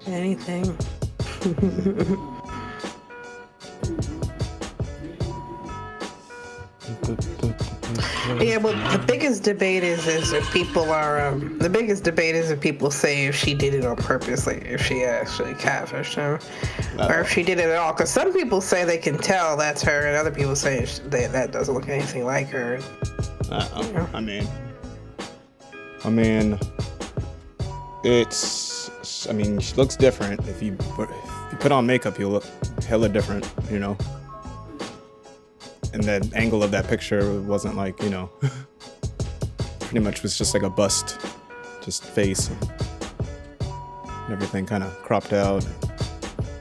Anything. Yeah, but the biggest debate is if people are the biggest debate is if people say if she did it on purpose, like if she actually catfished him, or if she did it at all. Because some people say they can tell that's her, and other people say that doesn't look anything like her. Yeah. I mean, it's. I mean, she looks different. If you put on makeup, you look hella different. You know. And the angle of that picture wasn't like, you know, pretty much was just like a bust, just face and everything kind of cropped out,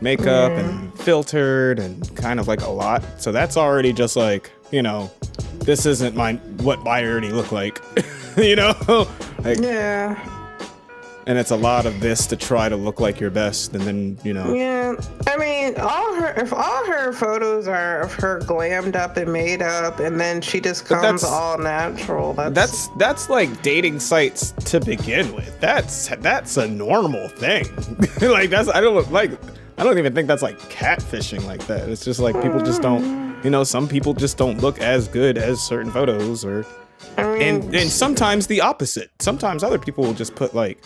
makeup and filtered and kind of like a lot. So that's already just like, you know, this isn't what I already look like, you know? Like, yeah. And it's a lot of this to try to look like your best, and then, you know. Yeah, I mean, if all her photos are of her glammed up and made up, and then she just comes all natural. That's like dating sites to begin with. That's a normal thing. Like I don't even think that's like catfishing like that. It's just like people just don't, you know, some people just don't look as good as certain photos, or. And sometimes the opposite. Sometimes other people will just put like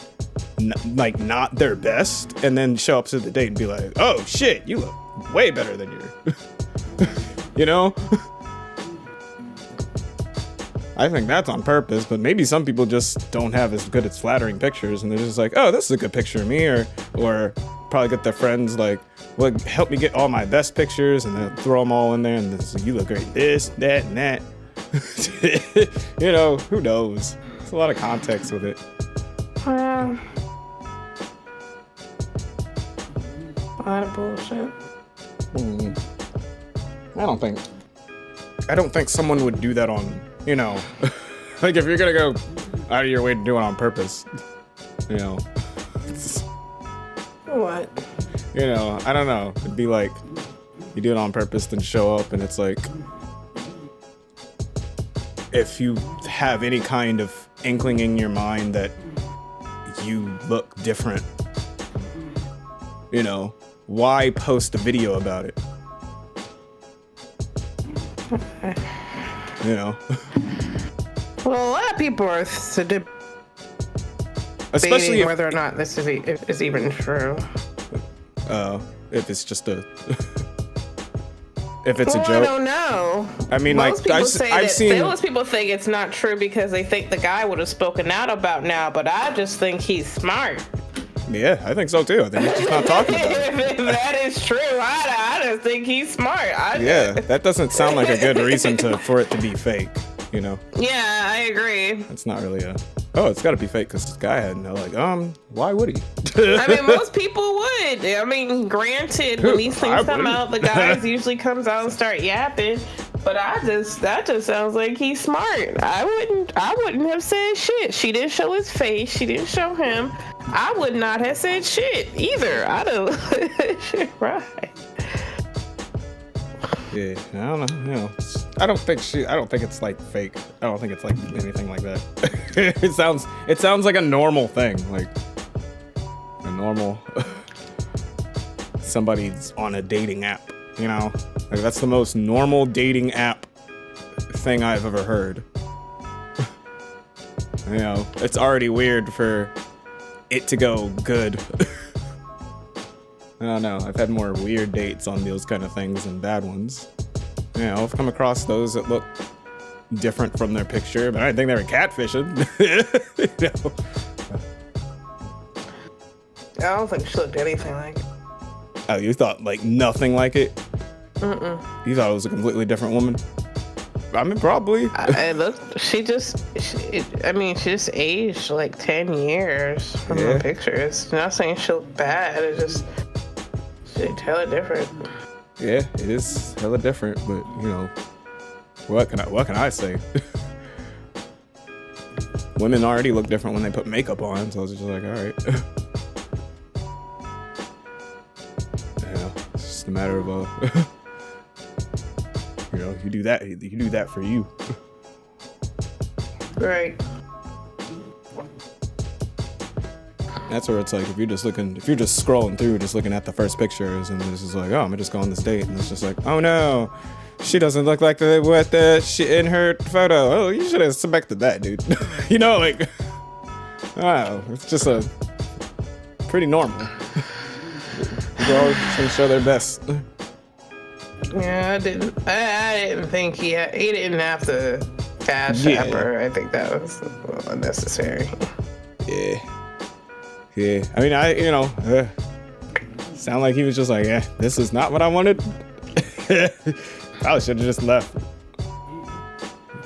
not their best, and then show up to the date and be like, "Oh shit, you look way better than you." You know. I think that's on purpose, but maybe some people just don't have as good as flattering pictures, and they're just like, "Oh, this is a good picture of me," or probably get their friends like, "Well, help me get all my best pictures," and they'll throw them all in there, and this, you look great, this, that, and that. You know, who knows? There's a lot of context with it. A lot of bullshit. I don't think someone would do that on, you know, like if you're gonna go out of your way to do it on purpose, you know. What? You know, I don't know. It'd be like you do it on purpose, then show up, and it's like, if you have any kind of inkling in your mind that you look different, you know, why post a video about it? You know? Well, a lot of people are especially whether or not this is even true. If it's just a... If it's a joke. I don't know. I mean, most like, I've seen... Most people think it's not true because they think the guy would have spoken out about now, but I just think he's smart. Yeah, I think so too. I think he's just not talking about it. If that is true, I just think he's smart. That doesn't sound like a good reason for it to be fake, you know? Yeah, I agree. It's not really it's got to be fake because this guy had why would he? I mean, most people would. I mean, granted, when these things come out, the guys usually comes out and start yapping. But that just sounds like he's smart. I wouldn't have said shit. She didn't show his face. She didn't show him. I would not have said shit either. I don't. Right. Yeah, I don't know. You know, I don't think it's like fake. I don't think it's like anything like that. It sounds like a normal thing, like a normal somebody's on a dating app. You know, like that's the most normal dating app thing I've ever heard. You know, it's already weird for it to go good. I don't know. I've had more weird dates on those kind of things than bad ones. You know, I've come across those that look different from their picture, but I didn't think they were catfishing. You know? I don't think she looked anything like it. Oh, you thought like nothing like it? You thought it was a completely different woman? I mean, probably. She just aged like 10 years from the pictures. Not saying she looked bad. It's just she's hella different. Yeah, it is hella different, but you know, what can I say? Women already look different when they put makeup on, so I was just like, all right. You know, it's just a matter of you know, you do that for you. Right. That's where it's like, if you're just scrolling through, just looking at the first pictures, and it's just like, oh, I'm gonna just go on this date, and it's just like, oh no, she doesn't look like she in her photo. Oh, you should have suspected that, dude. You know, like, wow, it's just a pretty normal. People always trying to show their best. Yeah, I didn't think he didn't have to cash app her. I think that was unnecessary. Yeah. I mean, sound like he was just like, yeah, this is not what I wanted. Probably should have just left.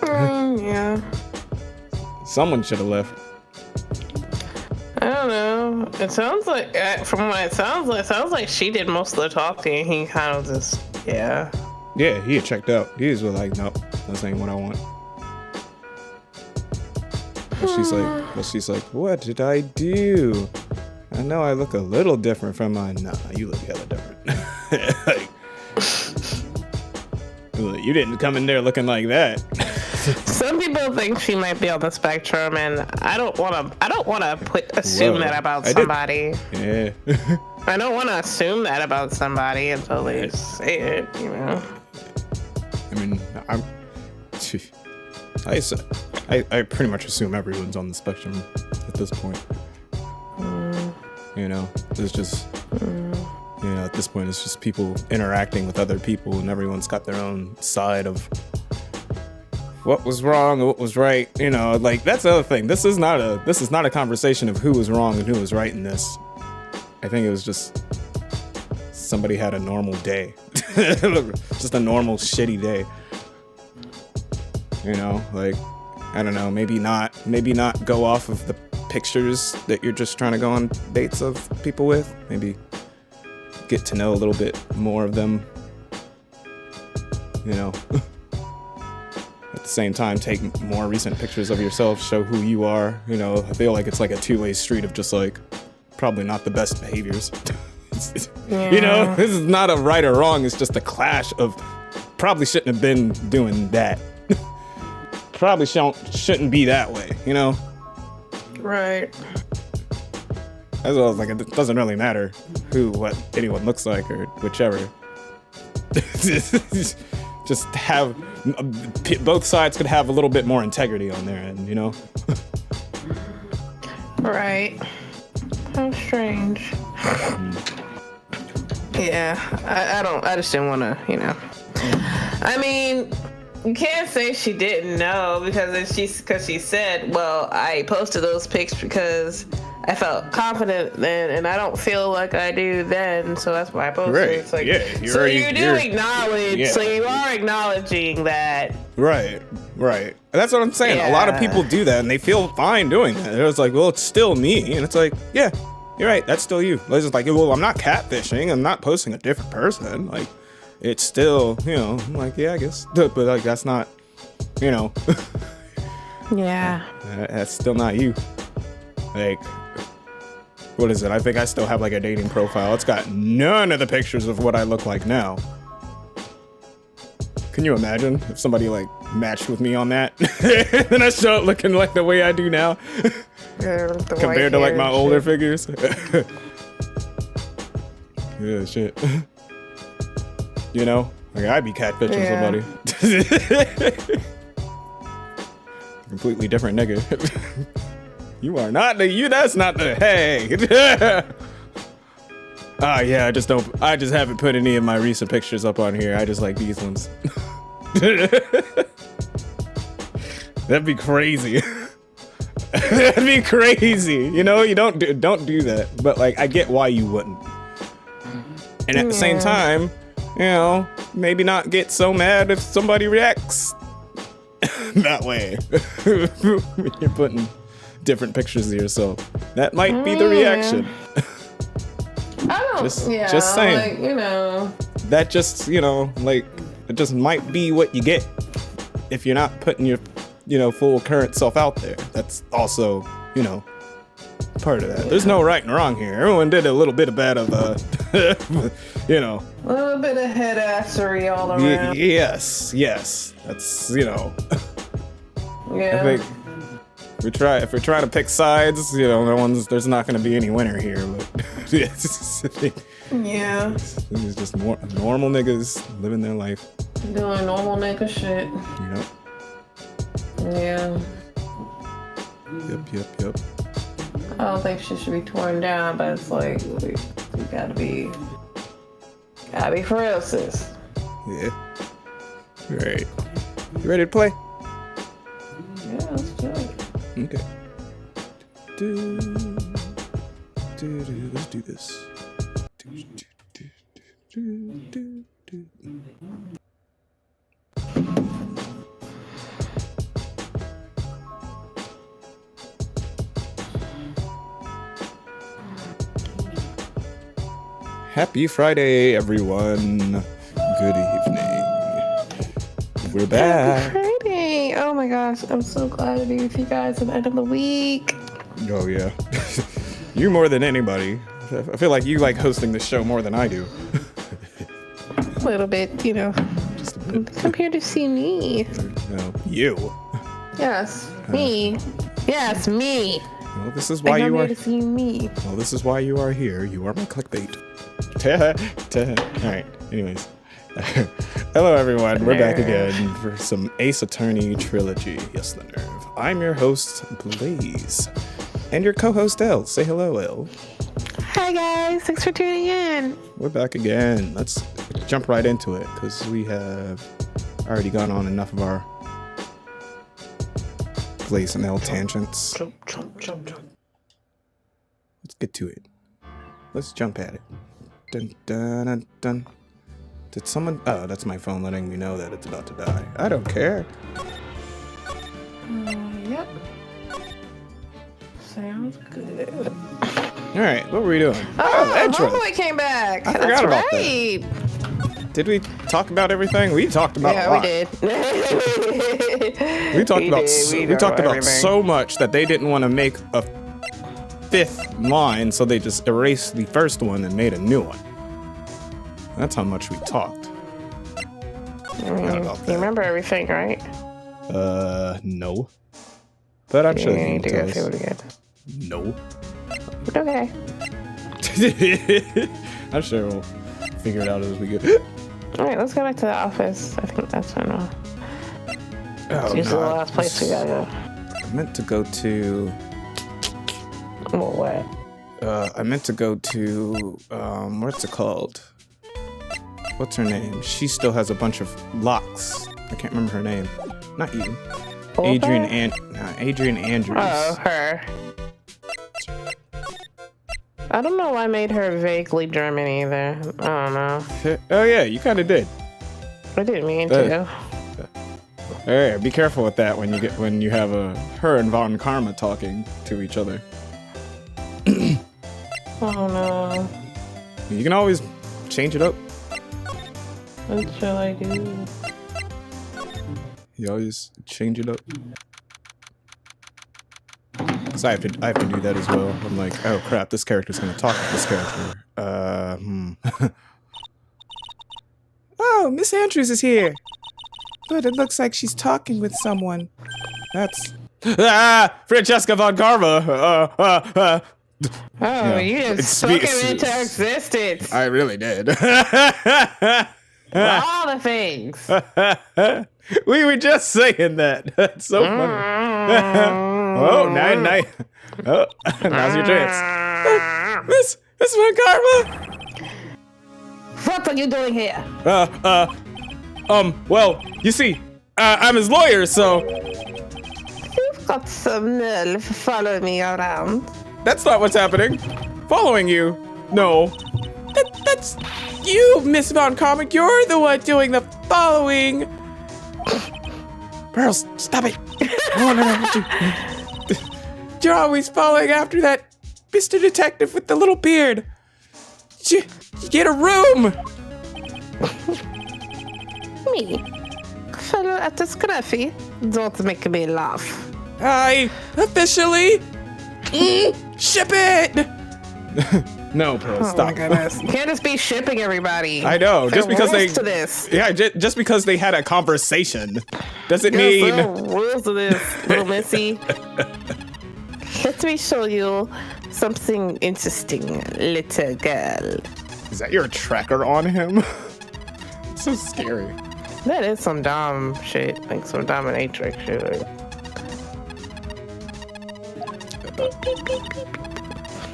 Yeah. Someone should have left. I don't know. It sounds like, from what it sounds like she did most of the talking. He kind of just, yeah. Yeah, he had checked out. He was like, nope, this ain't what I want. But she's like, what did I do? I know I look a little different from mine. Nah, you look hella different. Like, you didn't come in there looking like that. Some people think she might be on the spectrum, and I don't want to assume that about somebody. Yeah. I don't want to assume that about somebody until they say it, you know. I mean, I pretty much assume everyone's on the spectrum at this point. You know, it's just, at this point, it's just people interacting with other people, and everyone's got their own side of what was wrong and what was right. You know, like, that's the other thing. This is not a conversation of who was wrong and who was right in this. I think it was just somebody had a normal day. Just a normal shitty day. You know, like, I don't know, maybe not go off of the pictures that you're just trying to go on dates of people with. Maybe get to know a little bit more of them. You know, at the same time, take more recent pictures of yourself, show who you are. You know, I feel like it's like a two-way street of just like probably not the best behaviors. You know, this is not a right or wrong. It's just a clash of probably shouldn't have been doing that. Probably shouldn't be that way, you know? Right. As well as, like, it doesn't really matter what anyone looks like or whichever. Just have both sides could have a little bit more integrity on their end, you know? Right. How strange. Yeah, I just didn't want to, you know. I mean, you can't say she didn't know because she said, well, I posted those pics because I felt confident then, and I don't feel like I do then, so that's why I posted. Right. It's like, yeah, so you do acknowledge, so you are acknowledging that. Right. That's what I'm saying. Yeah. A lot of people do that, and they feel fine doing that. It's like, well, it's still me, and it's like, yeah, you're right, that's still you. It's just like, well, I'm not catfishing, I'm not posting a different person, like, it's still, you know, I'm like, yeah, I guess, but like, that's not, you know. Yeah. That's still not you. Like, what is it? I think I still have like a dating profile. It's got none of the pictures of what I look like now. Can you imagine if somebody like matched with me on that? Then I start looking like the way I do now. Compared to like my older figures. Yeah, shit. You know, like I'd be catfishing somebody. Completely different nigga. You are not that's not the, hey. Yeah, I just haven't put any of my recent pictures up on here. I just like these ones. That'd be crazy. That'd be crazy. You know, you don't do that. But like, I get why you wouldn't. And at the same time, you know, maybe not get so mad if somebody reacts that way. When you're putting different pictures of yourself. That might be the reaction. I don't, just saying. Like, you know. That just, you know, like, it just might be what you get if you're not putting your, you know, full current self out there. That's also, you know, part of that. There's no right and wrong here. Everyone did a little bit of bad of, you know. A little bit of head assery all around. Yes. That's, you know. Yeah. I think If we're trying to pick sides, you know, there's not going to be any winner here. But Yeah. This is just more normal niggas living their life. Doing normal nigga shit. Yep. Yeah. Yep. I don't think shit should be torn down, but it's like we gotta be for real, sis. Yeah. Right. You ready to play? Yeah, let's do it. Okay. Let's do this. Happy Friday, everyone. Good evening. We're back. Happy Friday. Oh my gosh, I'm so glad to be with you guys at the end of the week. Oh, yeah. You more than anybody. I feel like you like hosting the show more than I do. A little bit, you know. Just a bit. Come here to see me. No, you. Yes, me. Yes, me. Well, this is why you I'm are. here to see me. Well, this is why you are here. You are my clickbait. All right. Anyways. Hello, everyone. We're back again for some Ace Attorney Trilogy. Yes, the nerve. I'm your host, Playz. And your co-host, Elle. Say hello, Elle. Hi, guys. Thanks for tuning in. We're back again. Let's jump right into it, because we have already gone on enough of our Playz and Elle tangents. Jump. Let's get to it. Let's jump at it. Dun, dun, dun, dun. Did someone... Oh, that's my phone letting me know that it's about to die. I don't care. Yep. Sounds good. All right, what were we doing? Oh, intro. Homeboy came back. I forgot about that. Did we talk about everything? We talked about a lot. We did. We talked about so much that they didn't want to make a fifth line, so they just erased the first one and made a new one. That's how much we talked. You remember everything, right? No. But I'm sure you you need to can go tell through us. it No. again. Okay. I'm sure we'll figure it out as we go. All right, let's go back to the office. I think that's when it's usually the last place we gotta go. I meant to go to... Well, what? I meant to go to, what's it called? What's her name? She still has a bunch of locks. I can't remember her name. Not you. Adrian Andrews. Oh, her. I don't know why I made her vaguely German either. I don't know. Oh yeah, you kind of did. I didn't mean to. Hey, be careful with that when you have her and Von Karma talking to each other. Oh no. You can always change it up. What shall I do? You always change it up. So I have to do that as well. I'm like, oh crap, this character's gonna talk to this character. Oh, Miss Andrews is here. But it looks like she's talking with someone. That's Francesca Von Karma. Oh, you just spoke it into existence. I really did. All the things. We were just saying that. That's so funny. Oh, night. Oh, now's your chance. Miss Von Karma. What are you doing here? Well, you see, I'm his lawyer, so... You've got some nerve following me around. That's not what's happening. Following you? No. That's you, Miss Von Karma. You're the one doing the following. Pearls, stop it. No. You're always following after that Mr. Detective with the little beard. You get a room. Me? Fellow at the scruffy? Don't make me laugh. I officially ship it. No, Pearl, Oh stop. my goodness! You can't just be shipping everybody. I know. Just because they to this. Yeah, just because they had a conversation doesn't There's mean little rules to this, little Missy. Let me show you something interesting, little girl. Is that your tracker on him? It's so scary. That is some dumb shit, like some dominatrix shit.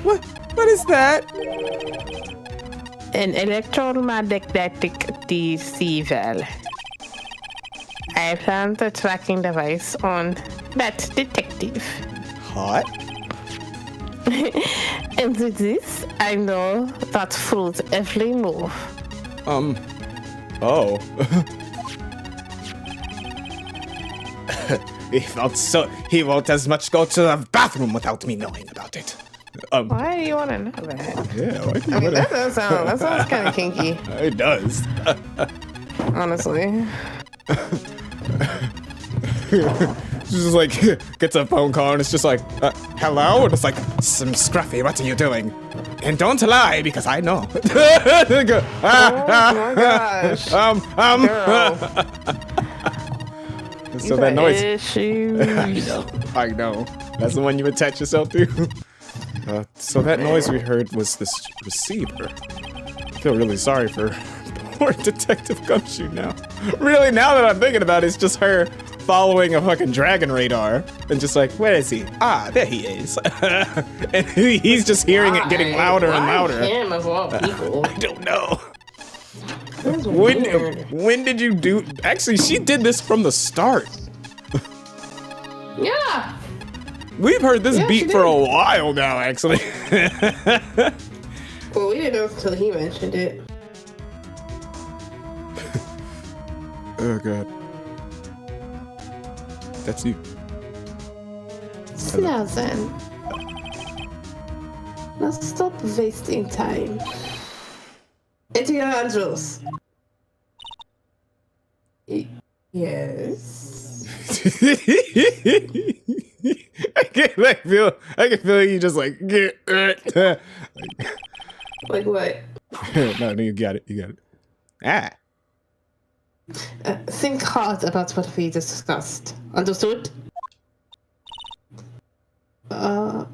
What is that? An electromagnetic deceiver. I found the tracking device on that detective. Hot. And with this, I know that fool's every move. Oh. He won't as much go to the bathroom without me knowing about it. Why do you want to know that? Yeah, why do you I mean, wanna- that sounds kind of kinky, It does. honestly. She's just like, gets a phone call and it's just like, hello? And it's like, some scruffy, what are you doing? And don't lie, because I know. Oh my gosh. Girl. So that noise. Issues. I know. That's the one you attach yourself to. So that noise we heard was this receiver. I feel really sorry for poor Detective Gumshoe now. Really, now that I'm thinking about it, it's just her following a fucking dragon radar and just like, where is he? Ah, there he is. And he's just hearing it getting louder and louder. Him of all people. I don't know. That's weird. When did you do? Actually, she did this from the start. Yeah. We've heard this Yeah, she beat for a did. while now, actually. Well, we didn't know until he mentioned it. Oh god. That's you. Now then, let's stop wasting time. Into your angels. Yes. I can feel you just like Like what? no, you got it. You got it. Ah. Think hard about what we discussed. Understood? Alright.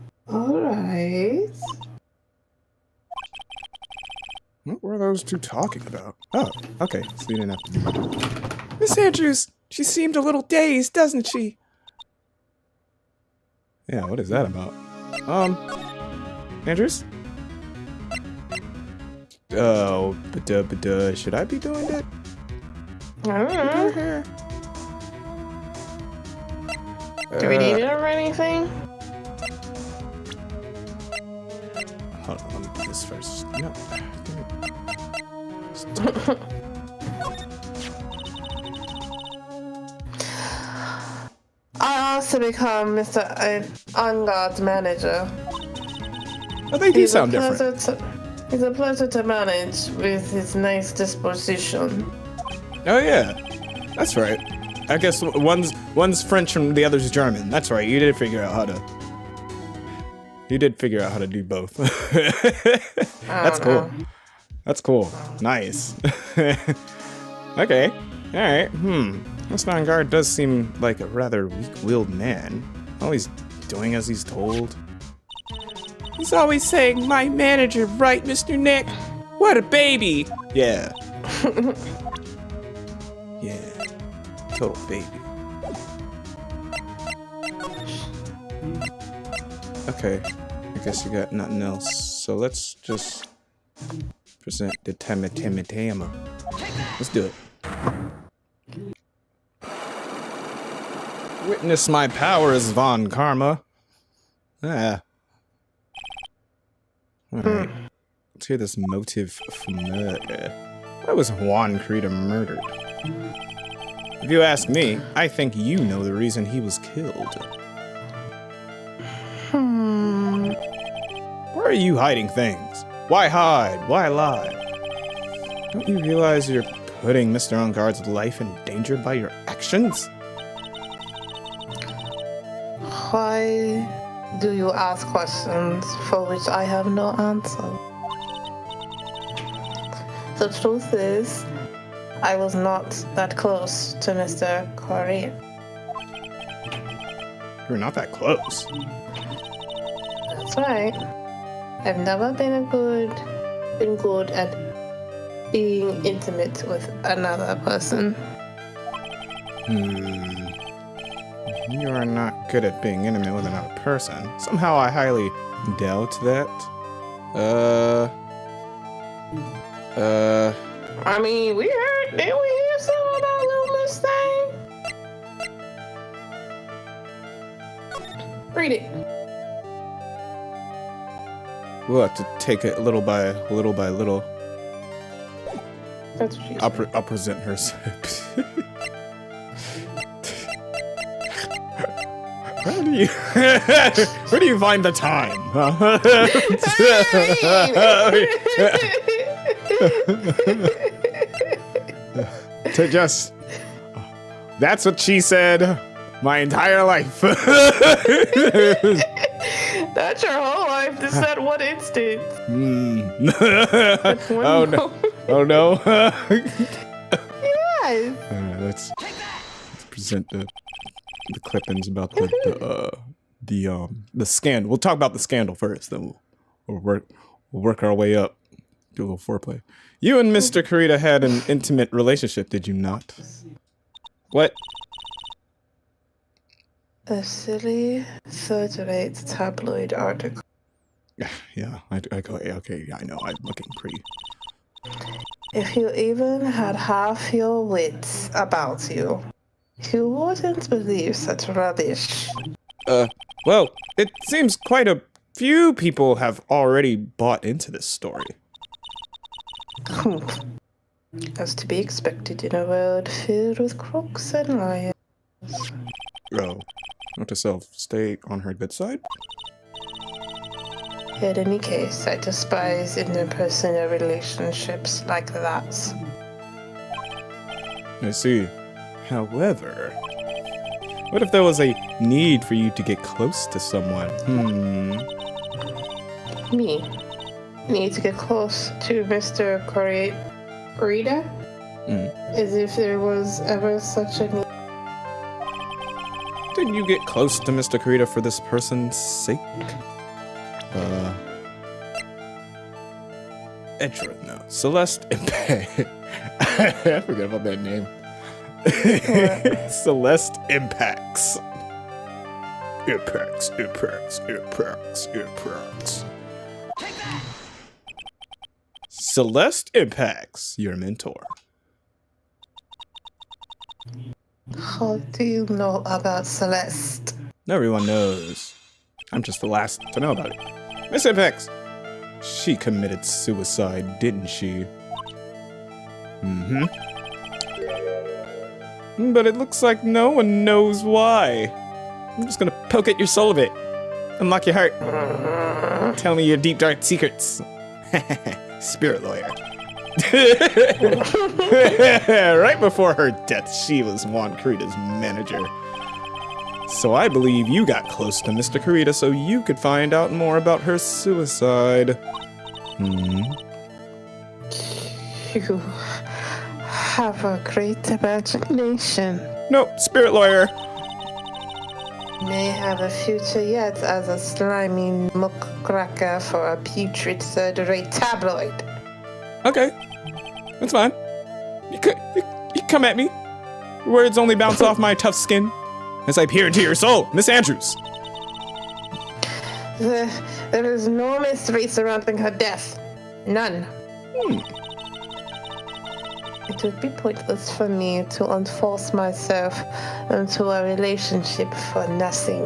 What were those two talking about? Oh, okay. So you didn't have to do that. Miss Andrews, she seemed a little dazed, doesn't she? Yeah, what is that about? Andrews? Oh, but should I be doing that? I don't know. Do we need it or anything? Hold on, let me do this first. No. I also become Mr. On-Guard's manager. Oh, they do sound different. He's a pleasure to manage with his nice disposition. Oh yeah, that's right. I guess one's French and the other's German. That's right. You did figure out how to. You did figure out how to do both. That's cool. That's cool. Nice. Okay. All right. Mr. On-Guard does seem like a rather weak-willed man. Always doing as he's told. He's always saying, "My manager, right, Mr. Nick? What a baby!" Yeah. Yeah. Total baby. Okay. I guess you got nothing else. So let's just present the Tama. Let's do it. Witness my powers, Von Karma. Ah. Alright. Let's hear this motive for murder. Why was Juan Creta murdered? If you ask me, I think you know the reason he was killed. Why are you hiding things? Why hide? Why lie? Don't you realize you're putting Mr. On-Guard's life in danger by your actions? Why do you ask questions for which I have no answer? The truth is, I was not that close to Mr. Corey. You're not that close. That's right. I've never been good at being intimate with another person. You are not good at being intimate with another person. Somehow I highly doubt that. I mean, didn't we hear something about Little Miss Thing? Read it. We'll have to take it little by little. That's what she said. I'll present her. Where do you find the time? Huh? To just. That's what she said. My entire life. That's your whole life. This that one instant. Oh no! Oh no! Yes. Let's present the clippings about the scandal. We'll talk about the scandal first, then we'll work our way up. Do a little foreplay. You and Mr. Kurita had an intimate relationship, did you not? What? A silly third-rate tabloid article. Yeah, I go. Okay, yeah, I know. I'm looking pretty. If you even had half your wits about you, you wouldn't believe such rubbish. Well, it seems quite a few people have already bought into this story. As to be expected in a world filled with crooks and liars. Oh, note to self, stay on her good side? In any case, I despise interpersonal relationships like that. I see. However, what if there was a need for you to get close to someone? Me? Need to get close to Mr. Kurita? As if there was ever such a need. Didn't you get close to Mr. Kurita for this person's sake? Edra, no. Celeste Impact. I forgot about that name. Celeste Impacts. Impacts. Celeste Impacts, your mentor. How do you know about Celeste? Everyone knows. I'm just the last to know about it. Miss Impacts. She committed suicide, didn't she? But it looks like no one knows why. I'm just gonna poke at your soul a bit. Unlock your heart. Tell me your deep, dark secrets. Spirit lawyer. Right before her death, she was Juan Kurita's manager. So I believe you got close to Mr. Kurita so you could find out more about her suicide. You have a great imagination. No, spirit lawyer. May have a future yet as a slimy muckraker for a putrid third-rate tabloid. Okay, that's fine. You come at me. Words only bounce off my tough skin as I peer into your soul, Miss Andrews. There is no mystery surrounding her death. None. It would be pointless for me to unforce myself into a relationship for nothing.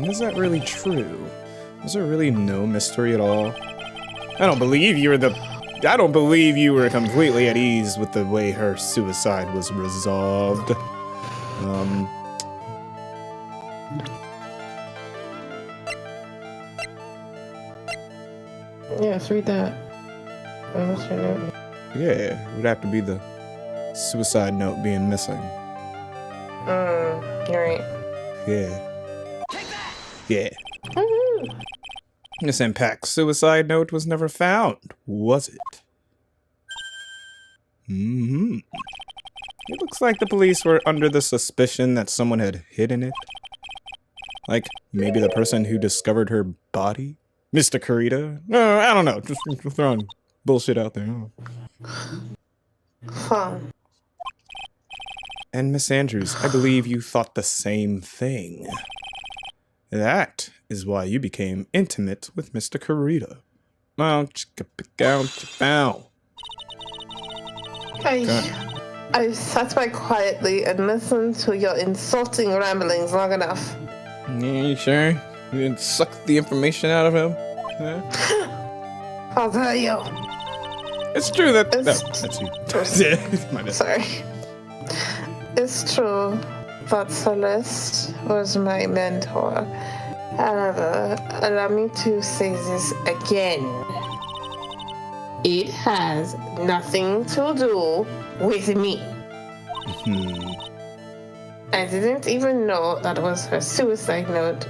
Is that really true? Is there really no mystery at all? I don't believe you were completely at ease with the way her suicide was resolved. Yes, read that. Yeah, it would have to be the suicide note being missing. You're right. Yeah. Miss Impact's suicide note was never found, was it? It looks like the police were under the suspicion that someone had hidden it. Like, maybe the person who discovered her body? Mr. Kurita? No, I don't know. Just throwing bullshit out there. Huh. And Miss Andrews, I believe you thought the same thing. That is why you became intimate with Mr. Kurita. I sat by quietly and listened to your insulting ramblings long enough. You sure? You didn't suck the information out of him? Huh? I'll tell you. It's true that... that's you. My bad. Sorry. It's true that Celeste was my mentor. However, allow me to say this again. It has nothing to do with me. I didn't even know that was her suicide note.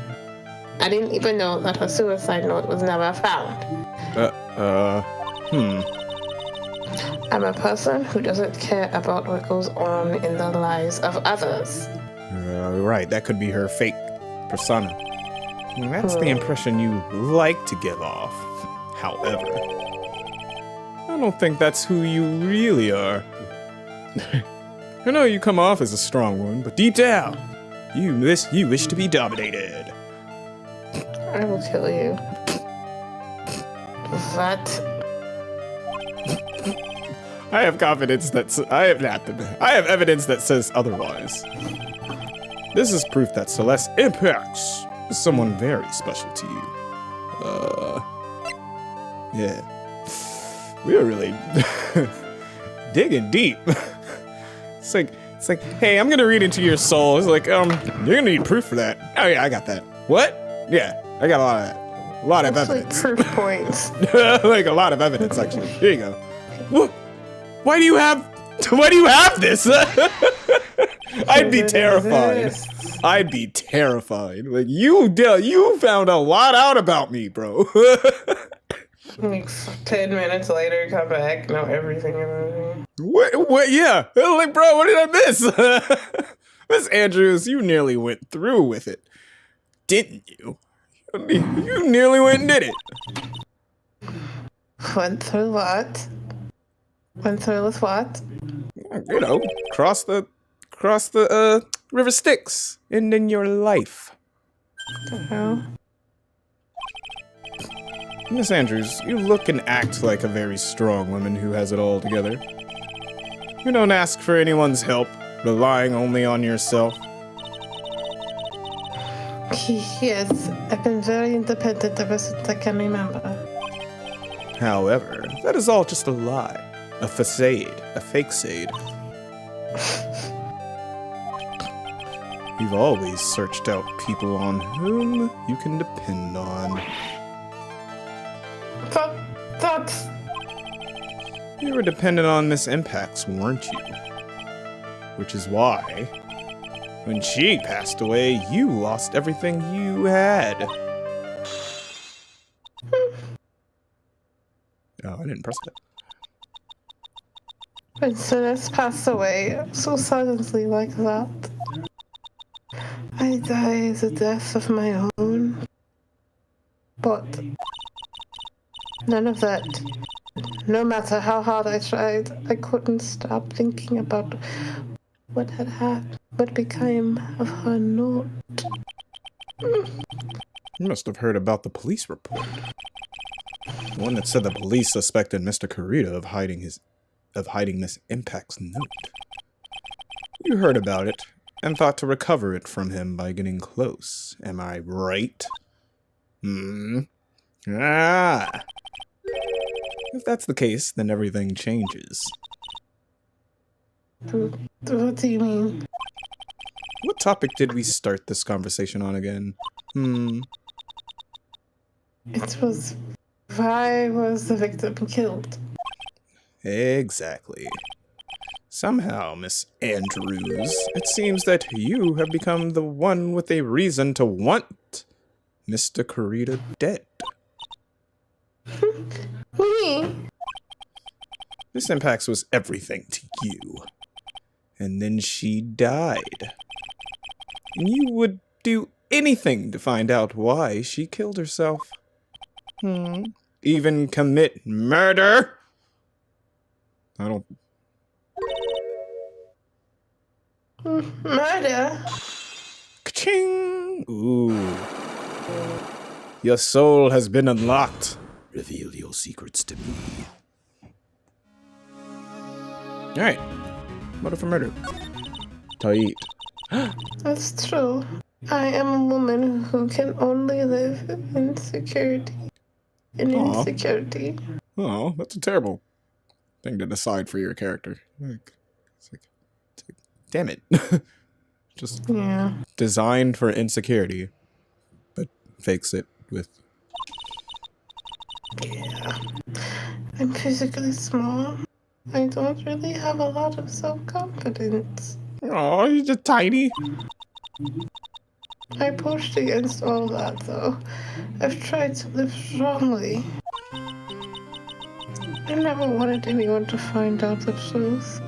I didn't even know that her suicide note was never found. I'm a person who doesn't care about what goes on in the lives of others. Right, that could be her fake persona. That's the impression you like to give off. However, I don't think that's who you really are. I know you come off as a strong one, but deep down, you wish to be dominated. I will kill you. That... I have confidence that I have evidence that says otherwise. This is proof that Celeste Impacts is someone very special to you. Yeah. We are really digging deep. It's like, hey, I'm gonna read into your soul. It's like, you're gonna need proof for that. Oh yeah, I got that. What? Yeah, I got a lot of that. A lot of evidence. Like proof points. Like a lot of evidence, actually. Here you go. What? Why do you have this? I'd be terrified. I'd be terrified. Like you found a lot out about me, bro. Like 10 minutes later, come back, know everything about me. What? Yeah. Like, bro, what did I miss? Miss Andrews, you nearly went through with it, didn't you? You nearly went and did it. Went through what? Went through with what? You know, cross the River Styx, and in your life. The hell? Miss Andrews, you look and act like a very strong woman who has it all together. You don't ask for anyone's help, relying only on yourself. Yes, I've been very independent ever since I can remember. However, that is all just a lie. A facade. A fake-sade. You've always searched out people on whom you can depend on. That's... You were dependent on Miss Impacts, weren't you? Which is why, when she passed away, you lost everything you had. Oh, I didn't press that. When Celeste passed away so suddenly like that, I died the death of my own. But none of that. No matter how hard I tried, I couldn't stop thinking about what had happened, what became of her note. You must have heard about the police report. The one that said the police suspected Mr. Kurita of hiding Miss Impact's note. You heard about it and thought to recover it from him by getting close. Am I right? Ah. If that's the case, then everything changes. What do you mean? What topic did we start this conversation on again? It was... why was the victim killed? Exactly. Somehow, Miss Andrews, it seems that you have become the one with a reason to want Mr. Kurita dead. Me? Miss Impax was everything to you. And then she died. And you would do anything to find out why she killed herself. Even commit murder? I don't... Murder? Ka-ching! Ooh. Your soul has been unlocked. Reveal your secrets to me. Alright. Murder for murder. Tight. That's true. I am a woman who can only live in security. In insecurity. Oh, that's a terrible thing to decide for your character. It's like, damn it. Just designed for insecurity, but fakes it with... Yeah. I'm physically small. I don't really have a lot of self-confidence. Oh, you're just tiny. I pushed against all that, though. I've tried to live strongly. I never wanted anyone to find out the truth.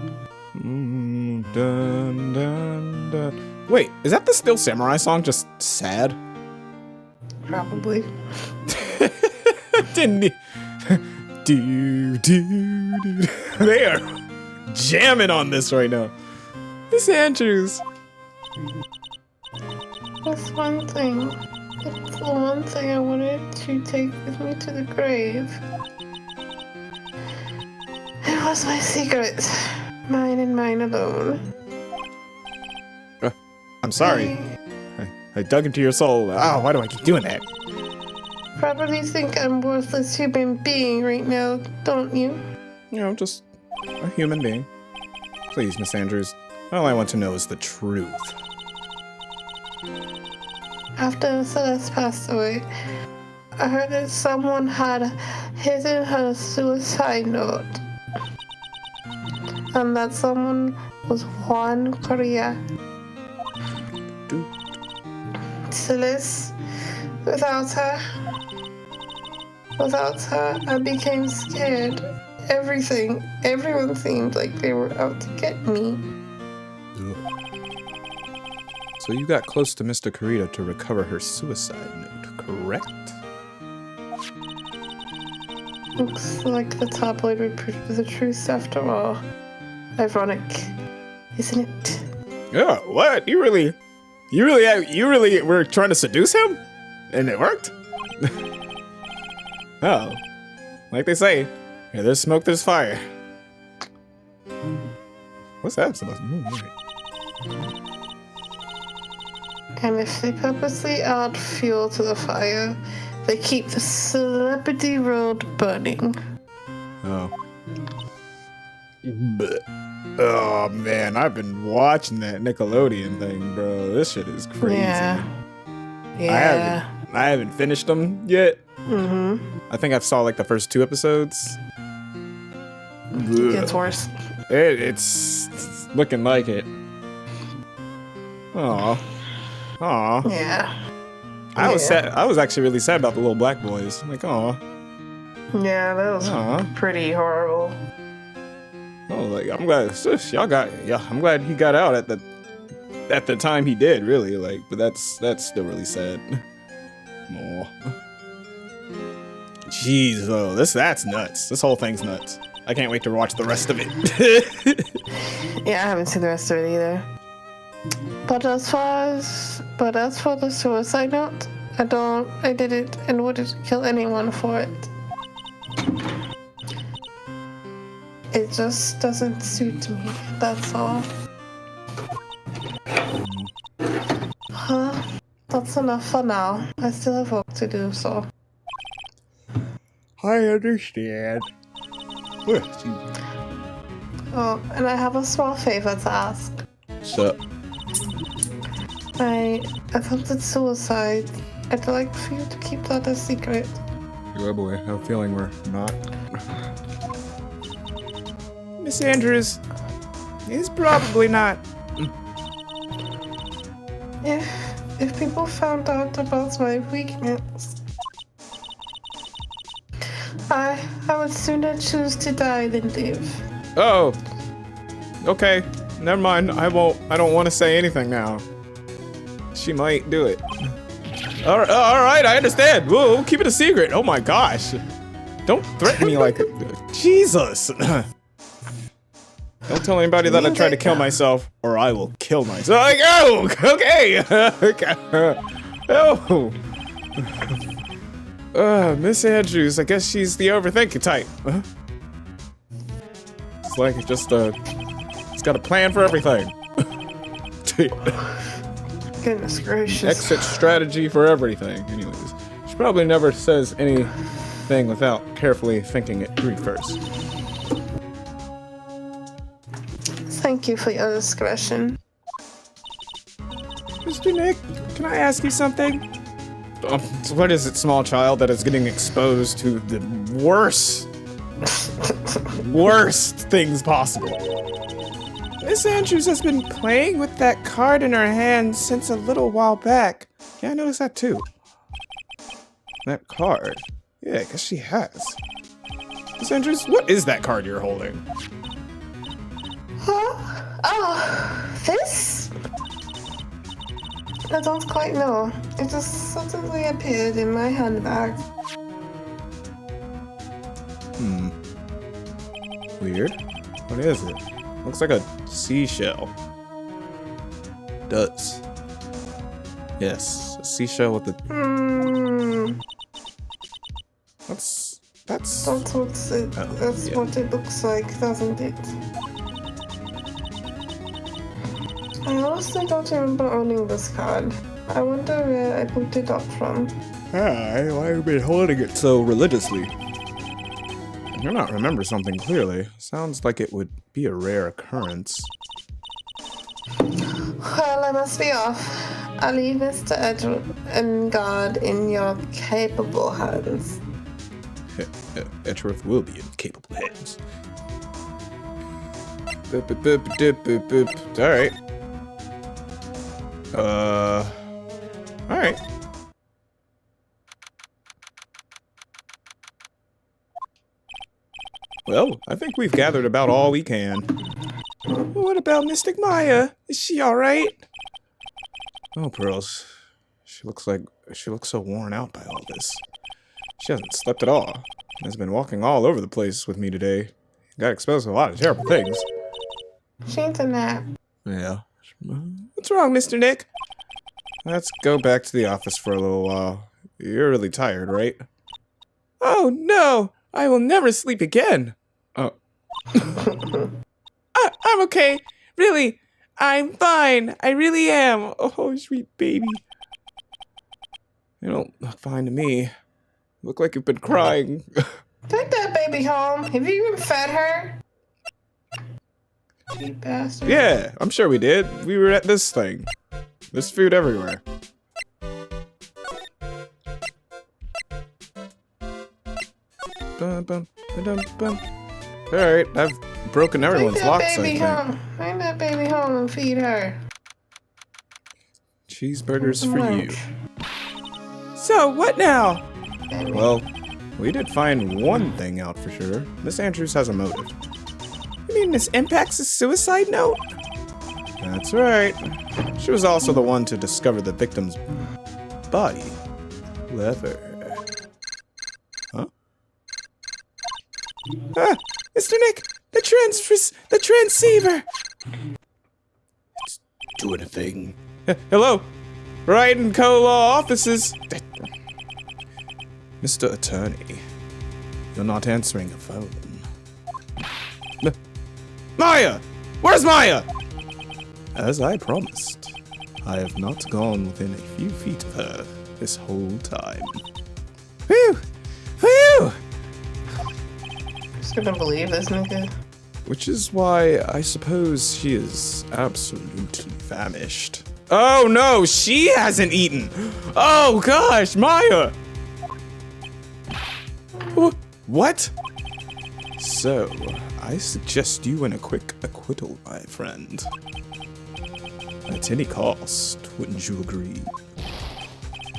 Dun, dun, dun. Wait, is that the Still Samurai song? Just sad? Probably. Didn't he? Do. They are jamming on this right now. Miss Andrews. That's one thing. It's the one thing I wanted to take with me to the grave. It was my secret. Mine and mine alone. I'm sorry. I dug into your soul. Oh, why do I keep doing that? Probably think I'm a worthless human being right now, don't you? You know, just a human being. Please, Miss Andrews. All I want to know is the truth. After Celeste passed away, I heard that someone had hidden her suicide note. And that someone was Juan Correa. Celeste, without her, I became scared. Everyone seemed like they were out to get me. So you got close to Mr. Correa to recover her suicide note, correct? Looks like the tabloid reported the truth after all. Ironic, isn't it? Yeah, what? You really were trying to seduce him? And it worked? Oh. Like they say, yeah, there's smoke, there's fire. What's that supposed to mean? And if they purposely add fuel to the fire, they keep the celebrity road burning. Oh. Oh man, I've been watching that Nickelodeon thing, bro. This shit is crazy. Yeah. I haven't finished them yet. Mm-hmm. I think I saw like the first 2 episodes. It gets worse. It's looking like it. Aw. Yeah. I was sad. I was actually really sad about the little black boys. Like, aw. Yeah, that was pretty horrible. Oh, like I'm glad I'm glad he got out at the time he did, really. Like, but that's still really sad. Aw. Jeez, though, that's nuts. This whole thing's nuts. I can't wait to watch the rest of it. Yeah, I haven't seen the rest of it either. But as for the suicide note, I didn't and wouldn't kill anyone for it. It just doesn't suit me, that's all. That's enough for now. I still have work to do, so. I understand. Oh, and I have a small favor to ask. What's up? I attempted suicide. I'd like for you to keep that a secret. Oh boy, I have a feeling we're not. Miss Andrews is probably not. If people found out about my weakness, I would sooner choose to die than live. Oh. Okay. Never mind. I don't want to say anything now. She might do it. All right. I understand. We'll keep it a secret. Oh my gosh. Don't threaten me like Jesus. Don't tell anybody that I tried to kill myself, or I will kill myself. Like, oh, okay. Oh. Miss Andrews, I guess she's the overthinking type. It's like it's got a plan for everything. Goodness gracious. Exit strategy for everything. Anyways, she probably never says anything without carefully thinking it through first. Thank you for your discretion. Mr. Nick, can I ask you something? What is it, small child, that is getting exposed to the worst things possible? Miss Andrews has been playing with that card in her hand since a little while back. Yeah, I noticed that too. That card? Yeah, I guess she has. Miss Andrews, what is that card you're holding? Huh? Oh, this? I don't quite know. It just suddenly appeared in my handbag. Weird. What is it? Looks like a seashell. Does. Yes, a seashell with the... That's That's what it looks like, doesn't it? I honestly don't remember owning this card. I wonder where I picked it up from. Why have you been holding it so religiously? I do not remember something clearly. Sounds like it would be a rare occurrence. Well, I must be off. I'll leave Mr. Edward and God in your capable hands. Edgeworth will be in capable hands. Alright. Alright. Well, I think we've gathered about all we can. What about Mystic Maya? Is she alright? Oh, Pearls. She looks so worn out by all this. She hasn't slept at all. Has been walking all over the place with me today. Got exposed to a lot of terrible things. She needs a nap. Yeah. What's wrong, Mr. Nick? Let's go back to the office for a little while. You're really tired, right? Oh, no! I will never sleep again! Oh. I'm okay. Really. I'm fine. I really am. Oh, sweet baby. You don't look fine to me. Look like you've been crying. Take that baby home. Have you even fed her? You bastard. Yeah, I'm sure we did. We were at this thing. There's food everywhere. Bum, bum, ba-dum, bum. Alright, I've broken everyone's locks, I think. Bring that baby home and feed her. Cheeseburgers for you. So, what now? Well, we did find one thing out for sure. Miss Andrews has a motive. You mean Miss Impact's suicide note? That's right. She was also the one to discover the victim's body. Clever. Huh? Ah! Mr. Nick! The transceiver! It's doing a thing. Hello? Wright & Co. Law Offices. Mr. Attorney, you're not answering the phone. Maya! Where's Maya? As I promised, I have not gone within a few feet of her this whole time. Whew! Whew! Just gonna believe this nigga. Which is why I suppose she is absolutely famished. Oh no, she hasn't eaten! Oh gosh, Maya! What? So, I suggest you win a quick acquittal, my friend. At any cost, wouldn't you agree?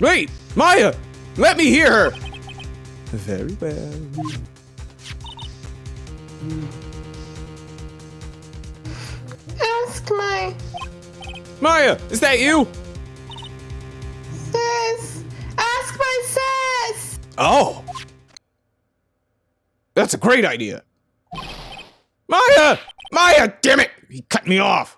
Wait! Maya! Let me hear her! Very well. Ask my Maya, is that you? sis. Ask my sis. Oh. That's a great idea. Maya! Maya, damn it! He cut me off.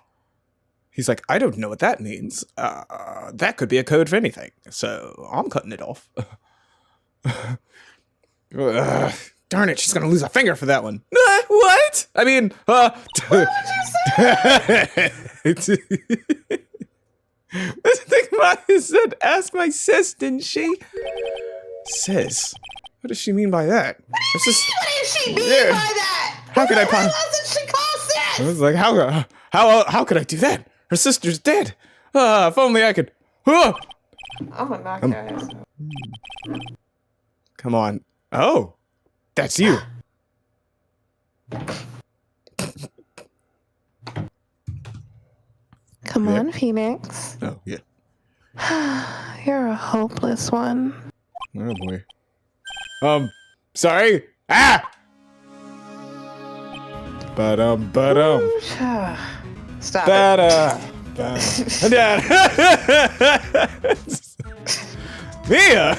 He's like, I don't know what that means. That could be a code for anything. So I'm cutting it off. Darn it, she's gonna lose a finger for that one. What? I mean, what did you say? I think Maya said, ask my sis, didn't she? Sis? What does she mean by that? What does she mean by that? How could I What does she call sis? I was like, how could I do that? Her sister's dead. If only I could. I'm gonna knock her ass out. Come on. Oh, that's you. Come on, Phoenix. Oh, yeah. You're a hopeless one. Oh, boy. Sorry. Ah! Stop Mia!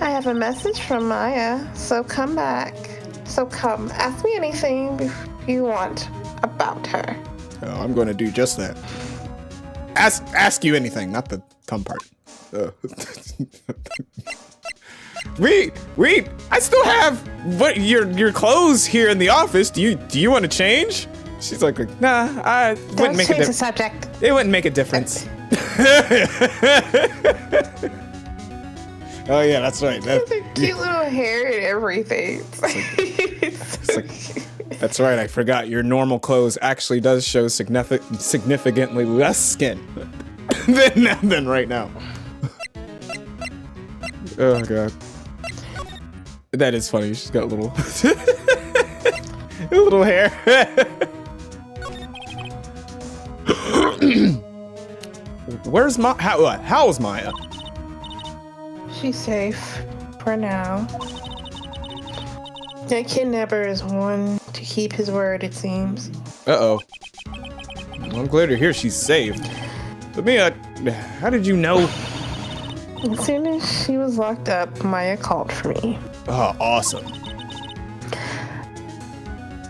I have a message from Maya, so come back. So come, ask me anything you want about her. Oh, I'm going to do just that. Ask you anything, not the come part. Wait, I still have your clothes here in the office. Do you want to change? She's like, nah, I wouldn't make a difference. The subject. It wouldn't make a difference. Oh yeah, that's right. The cute little hair and everything. That's right. I forgot. Your normal clothes actually does show significantly less skin than right now. Oh god. That is funny. She's got a little hair. Where's how's Maya? She's safe for now. That kidnapper is one to keep his word, it seems. Uh-oh. Well, I'm glad to hear she's saved. But Mia, how did you know? As soon as she was locked up, Maya called for me. Oh, awesome.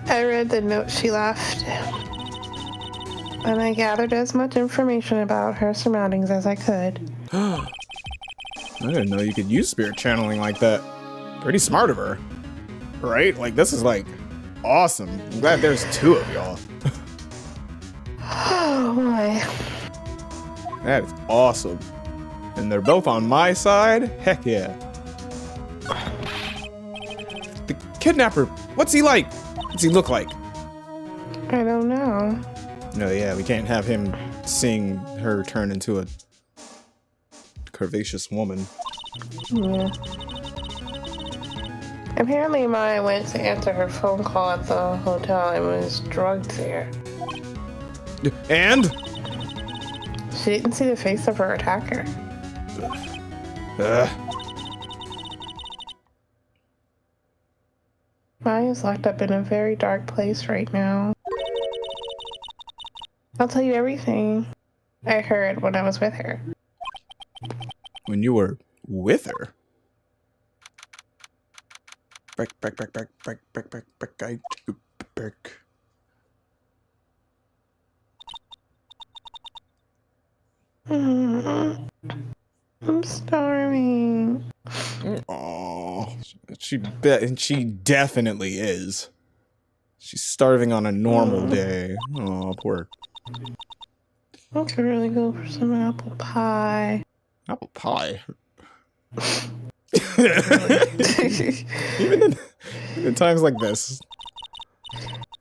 I read the note she left, and I gathered as much information about her surroundings as I could. I didn't know you could use spirit channeling like that. Pretty smart of her. Right? Like, this is, like, awesome. I'm glad there's two of y'all. Oh, boy. That is awesome. And they're both on my side? Heck yeah. The kidnapper, what's he like? What's he look like? I don't know. No, yeah, we can't have him seeing her turn into a curvaceous woman. Yeah. Apparently Maya went to answer her phone call at the hotel and was drugged there. And? She didn't see the face of her attacker. Maya's locked up in a very dark place right now. I'll tell you everything I heard when I was with her. When you were with her? Back. I'm starving. Oh, she definitely is. She's starving on a normal day. Oh, poor. I could really go for some apple pie. Apple pie. even in times like this.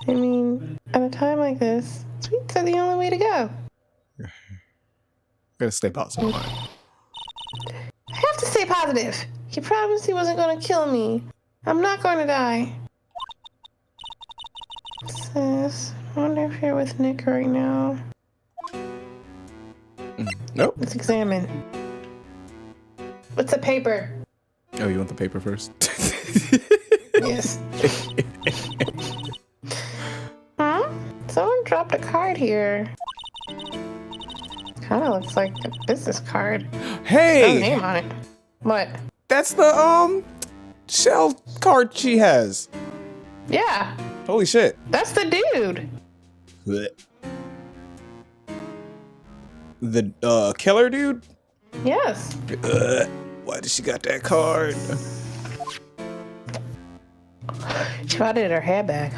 I mean, at a time like this, sweets are the only way to go. Gotta stay positive. I have to stay positive. He promised he wasn't going to kill me. I'm not going to die. Sis, I wonder if you're with Nick right now. Nope. Let's examine. What's the paper? Oh, you want the paper first? Yes. Huh? Someone dropped a card here. Kind of looks like a business card. Hey! No name on it. What? That's the, shell card she has. Yeah. Holy shit. That's the dude. The, killer dude? Yes. Why does she got that card? She brought it in her handbag.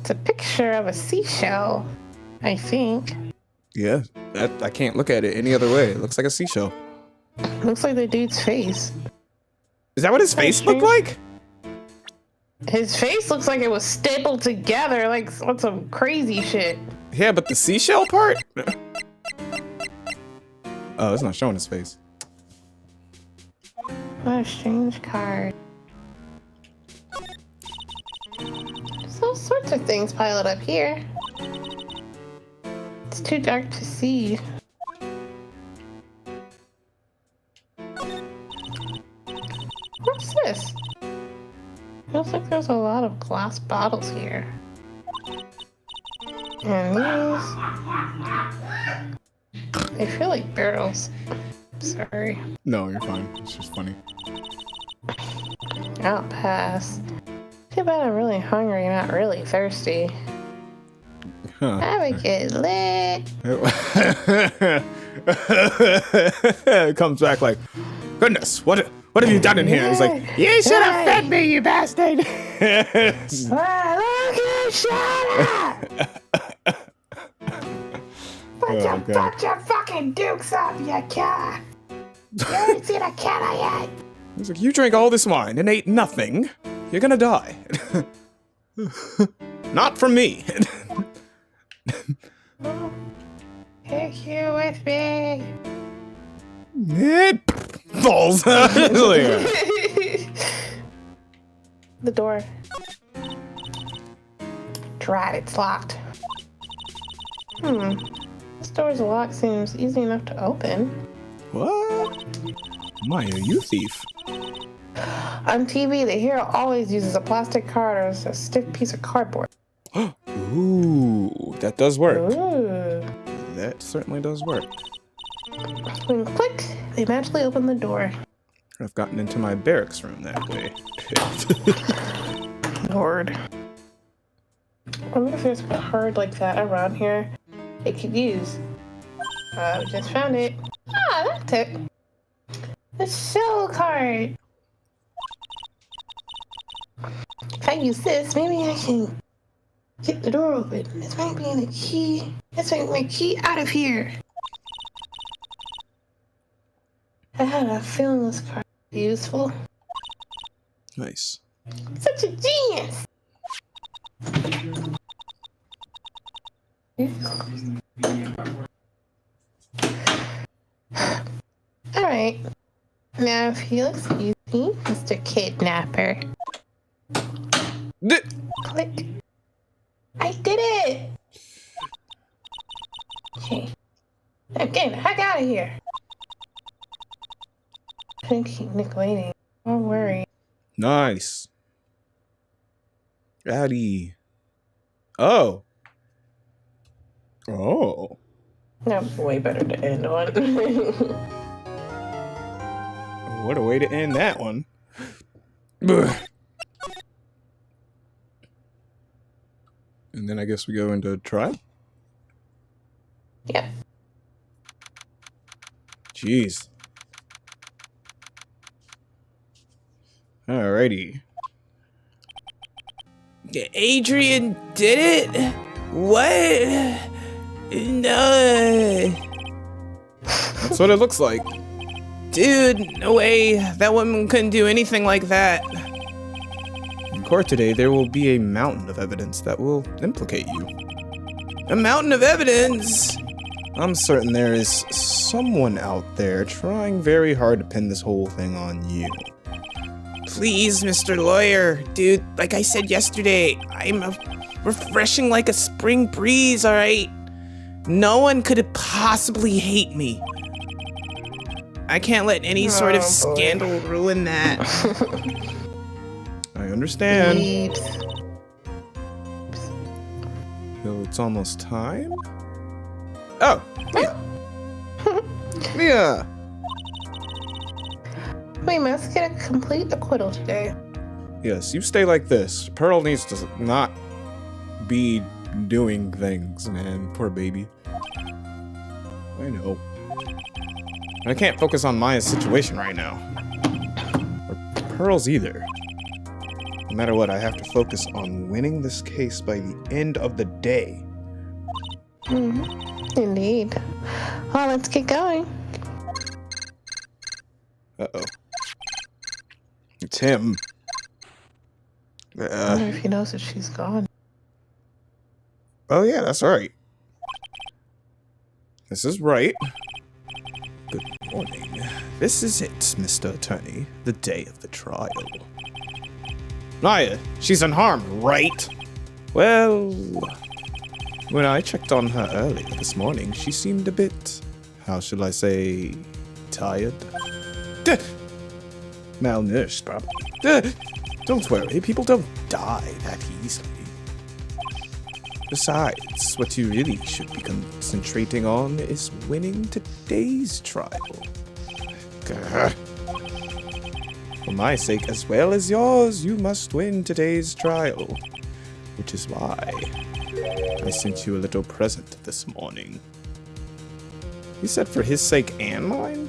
It's a picture of a seashell, I think. Yeah, I can't look at it any other way. It looks like a seashell. Looks like the dude's face. Is that what his face looked like? His face looks like it was stapled together, like on some crazy shit. Yeah, but the seashell part? Oh, it's not showing his face. What a strange card. There's all sorts of things piled up here. It's too dark to see. What's this? Feels like there's a lot of glass bottles here. And these... they feel like barrels. Sorry. No, you're fine. It's just funny. I'll pass. Too bad I'm really hungry, not really thirsty. Huh. I would get lit. It comes back like, goodness, what have you done in here? It's like, you should have fed me, you bastard. Look, shut up! Put your fucking dukes up, you cat! You ain't seen a cat yet! He's like, you drank all this wine and ate nothing. You're gonna die. Not from me. Take you with me. It falls out. The door. Tried, it's locked. This door's lock seems easy enough to open. What? Maya, you thief. On TV, the hero always uses a plastic card or a stiff piece of cardboard. Ooh, that does work. Ooh. That certainly does work. When click, they magically open the door. I've gotten into my barracks room that way. Lord. I wonder if there's a card like that around here it could use. Just found it. Ah, that's it. The shell card. If I use this, maybe I can get the door open. This might be the key. This might be my key out of here. I had a feeling this card would be useful. Nice. Such a genius! Alright. Now, if you'll excuse me, Mr. Kidnapper. Click. I did it! Okay. I'm getting the heck out of here. Couldn't keep Nick waiting. Don't worry. Nice. Addy. Oh. Oh. That was way better to end on. What a way to end that one. And then I guess we go into trial? Yep. Jeez. Alrighty. Adrian did it? What? No. That's what it looks like. Dude, no way. That woman couldn't do anything like that. In court today, there will be a mountain of evidence that will implicate you. A mountain of evidence? I'm certain there is someone out there trying very hard to pin this whole thing on you. Please, Mr. Lawyer. Dude, like I said yesterday, I'm refreshing like a spring breeze, alright? No one could possibly hate me. I can't let any sort of scandal ruin that. I understand. Well, it's almost time. Oh, Mia. Mia. We must get a complete acquittal today. Yes, you stay like this. Pearl needs to not be doing things, man. Poor baby. I know. I can't focus on Maya's situation right now. Or Pearl's either. No matter what, I have to focus on winning this case by the end of the day. Indeed. Well, let's get going. Uh-oh. It's him. I wonder if he knows that she's gone. Oh yeah, that's right. This is right. Good morning. This is it, Mr. Attorney. The day of the trial. Maya, she's unharmed, right? Well, when I checked on her earlier this morning, she seemed a bit, how should I say, tired? Malnourished, probably. Don't worry, people don't die that easily. Besides, what you really should be concentrating on is winning today's trial. For my sake as well as yours, you must win today's trial. Which is why I sent you a little present this morning. You said for his sake and mine?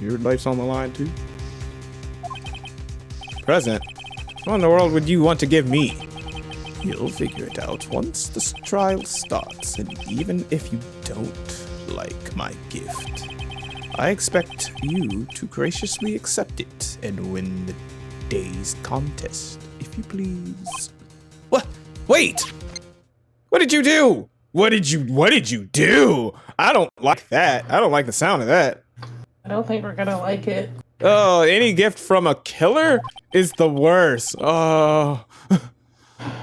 Your life's on the line too? Present? What in the world would you want to give me? You'll figure it out once this trial starts, and even if you don't like my gift, I expect you to graciously accept it and win the day's contest, if you please. What? Wait! What did you do? What did you do? I don't like that. I don't like the sound of that. I don't think we're gonna like it. Oh, any gift from a killer is the worst. Oh.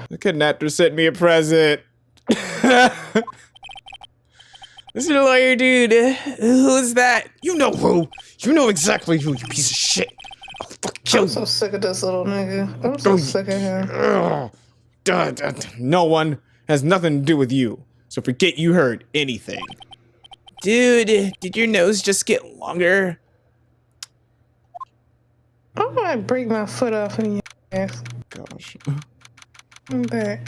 The kidnapper sent me a present. This is a lawyer, dude. Who's that? You know who. You know exactly who, you piece of shit. I'll fucking kill you. I'm so sick of this little nigga. I'm so sick of him. No one has nothing to do with you. So forget you heard anything. Dude, did your nose just get longer? I might break my foot off in your ass. Gosh. I'm back.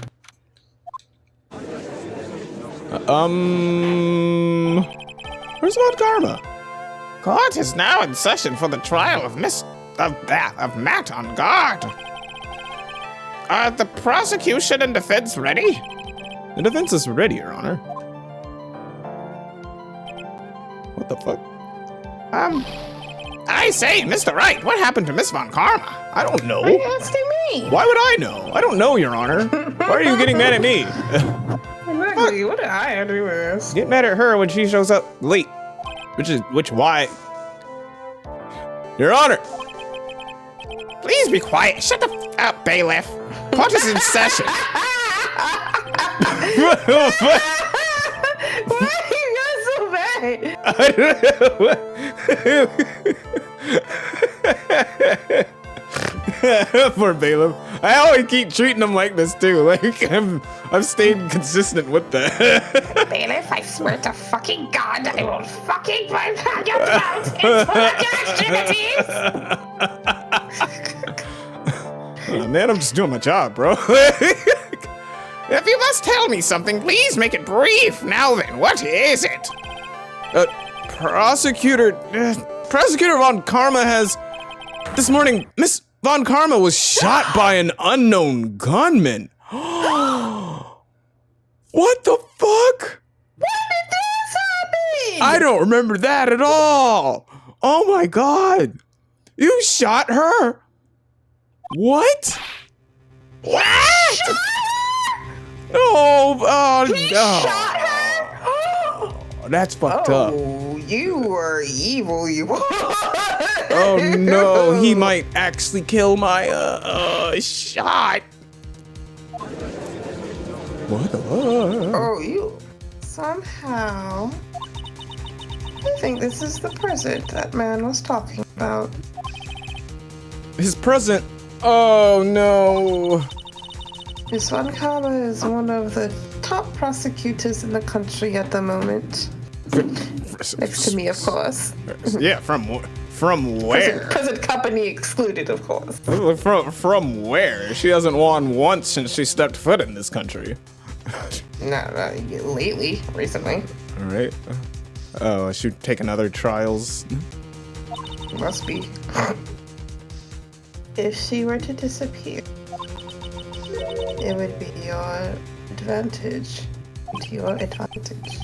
Where's Von Karma? Court is now in session for the trial of Matt on guard. Are the prosecution and defense ready? The defense is ready, Your Honor. What the fuck? I say, Mr. Wright, what happened to Miss Von Karma? I don't know. Why are you asking me? Why would I know? I don't know, Your Honor. Why are you getting mad at me? Exactly. What did I do with this? Get mad at her when she shows up late. Why? Your Honor! Please be quiet. Shut the f up, bailiff. Court is in session. Why are you guys so bad? I don't know. Poor bailiff. I always keep treating him like this too. Like I've stayed consistent with that. Bailiff, I swear to fucking God, I will fucking find your mouth into the extremities. Oh, man, I'm just doing my job, bro. If you must tell me something, please make it brief. Now then, what is it? Prosecutor Von Karma has... This morning, Miss Von Karma was shot by an unknown gunman. What the fuck? When did this happen? I don't remember that at all. Oh my God. You shot her? What? What? Oh, He no. shot her? That's fucked up. Oh, you are evil, you are. Oh no, he might actually kill my shot. What? Oh, you somehow. I think this is the present that man was talking about. His present. Oh no. Miss Von Kaba is one of the top prosecutors in the country at the moment. Next to me, of course. Yeah, from where? Present company excluded, of course. From where? She hasn't won once since she stepped foot in this country. Not recently. All right. Oh, I should take another trials. Must be. If she were to disappear, it would be your advantage. To your advantage.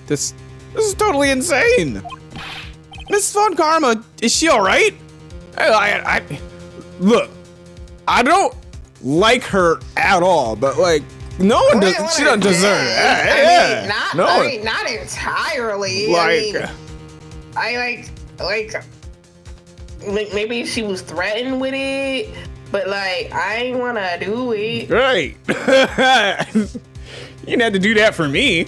This is totally insane. Miss Von Karma, is she all right? I look. I don't like her at all, but like no one does. She doesn't deserve it. Not entirely. Like maybe she was threatened with it, but like I ain't wanna do it. Right. You didn't have to do that for me.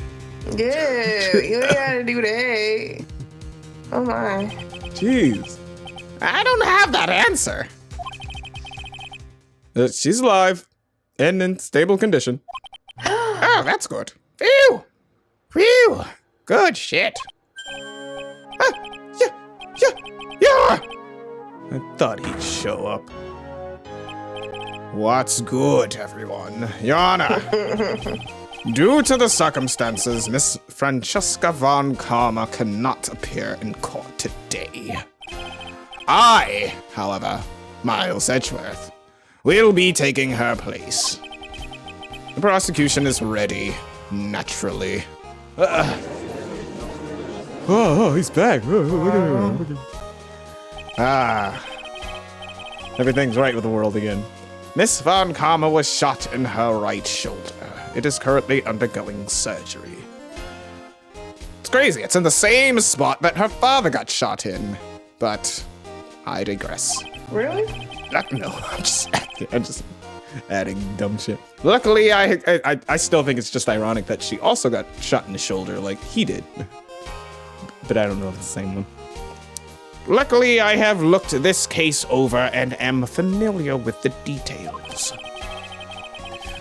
Yeah, you ain't gotta do that. Oh my. Jeez. I don't have that answer. She's alive and in stable condition. Oh, that's good. Phew. Phew. Good shit. Yeah. I thought he'd show up. What's good, everyone? Your Honor. Due to the circumstances, Miss Francesca Von Karma cannot appear in court today. I, however, Miles Edgeworth, will be taking her place. The prosecution is ready, naturally. Oh, he's back. Look at him. Everything's right with the world again. Miss Von Karma was shot in her right shoulder. It is currently undergoing surgery. It's crazy. It's in the same spot that her father got shot in. But I digress. Really? No, I'm just adding dumb shit. Luckily, I still think it's just ironic that she also got shot in the shoulder like he did. But I don't know if it's the same one. Luckily, I have looked this case over and am familiar with the details.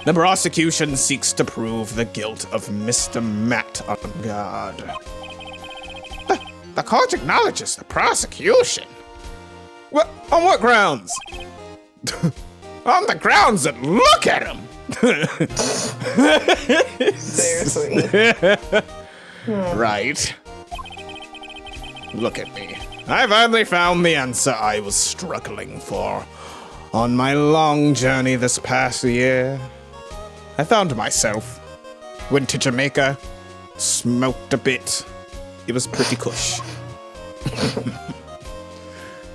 The prosecution seeks to prove the guilt of Mr. Matt Avantgarde. The court acknowledges the prosecution. What? On what grounds? On the grounds that look at him. Seriously. Right. Look at me. I finally found the answer I was struggling for on my long journey this past year. I found myself. Went to Jamaica, smoked a bit. It was pretty cush.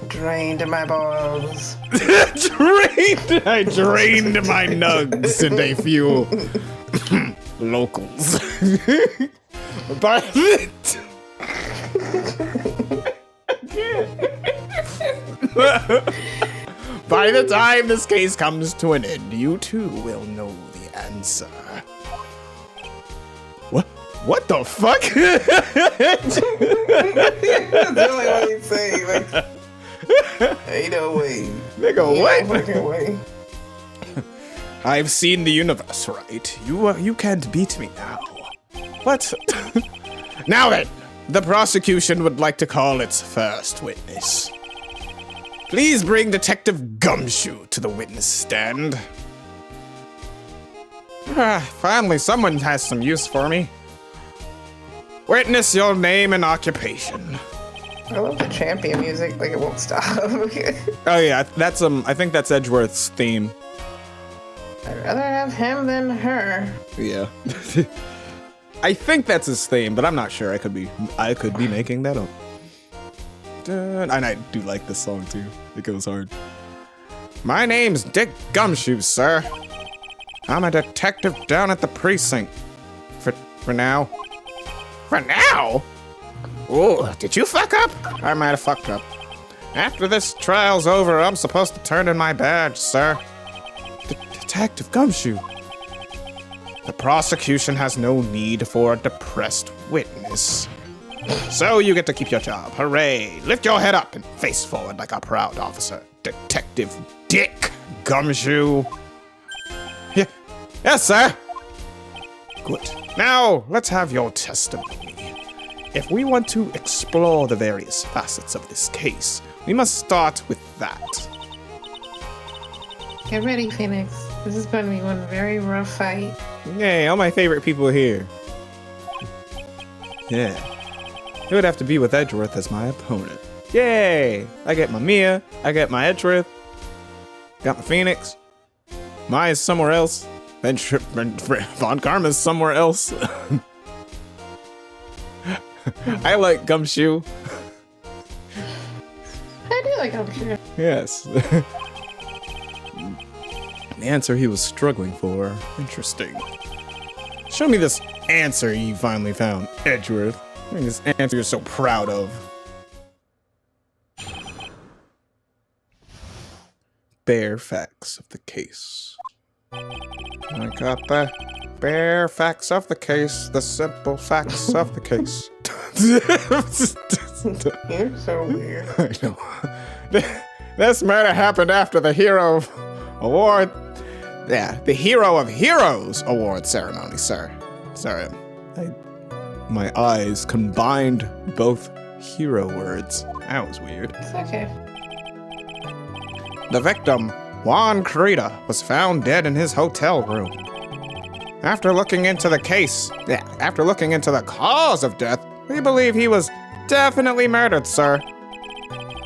Drained my balls. I drained my nugs and a few locals. By the time this case comes to an end, you too will know the answer. What the fuck? That's really what he's saying. Like, ain't no way. Nigga, what? No fucking way. I've seen the universe, right? You can't beat me now. What? Now then, the prosecution would like to call its first witness. Please bring Detective Gumshoe to the witness stand. Finally, someone has some use for me. Witness your name and occupation. I love the champion music, like it won't stop. Oh yeah, that's I think that's Edgeworth's theme. I'd rather have him than her. Yeah. I think that's his theme, but I'm not sure. I could be making that up. And I do like this song too. It goes hard. My name's Dick Gumshoe, sir. I'm a detective down at the precinct. For now. For now? Oh, did you fuck up? I might have fucked up. After this trial's over, I'm supposed to turn in my badge, sir. Detective Gumshoe. The prosecution has no need for a depressed witness. So you get to keep your job. Hooray! Lift your head up and face forward like a proud officer. Detective Dick Gumshoe. Yeah. Yes, sir. Good. Now, let's have your testimony. If we want to explore the various facets of this case, we must start with that. Get ready, Phoenix. This is going to be one very rough fight. Yay, all my favorite people here. Yeah. It would have to be with Edgeworth as my opponent. Yay! I get my Mia, I get my Edgeworth, got my Phoenix. Maya's somewhere else. Then Von Karma's somewhere else. I like Gumshoe. I do like Gumshoe. Yes. The answer he was struggling for. Interesting. Show me this answer you finally found, Edgeworth. Show me this answer you're so proud of. Bare facts of the case. I got the bare facts of the case, the simple facts of the case. You're so weird. I know. This murder happened after the Hero Award. Yeah, the Hero of Heroes Award ceremony, sir. Sorry. My eyes combined both hero words. That was weird. It's okay. The victim, Juan Carita, was found dead in his hotel room. After looking into the cause of death, we believe he was definitely murdered, sir.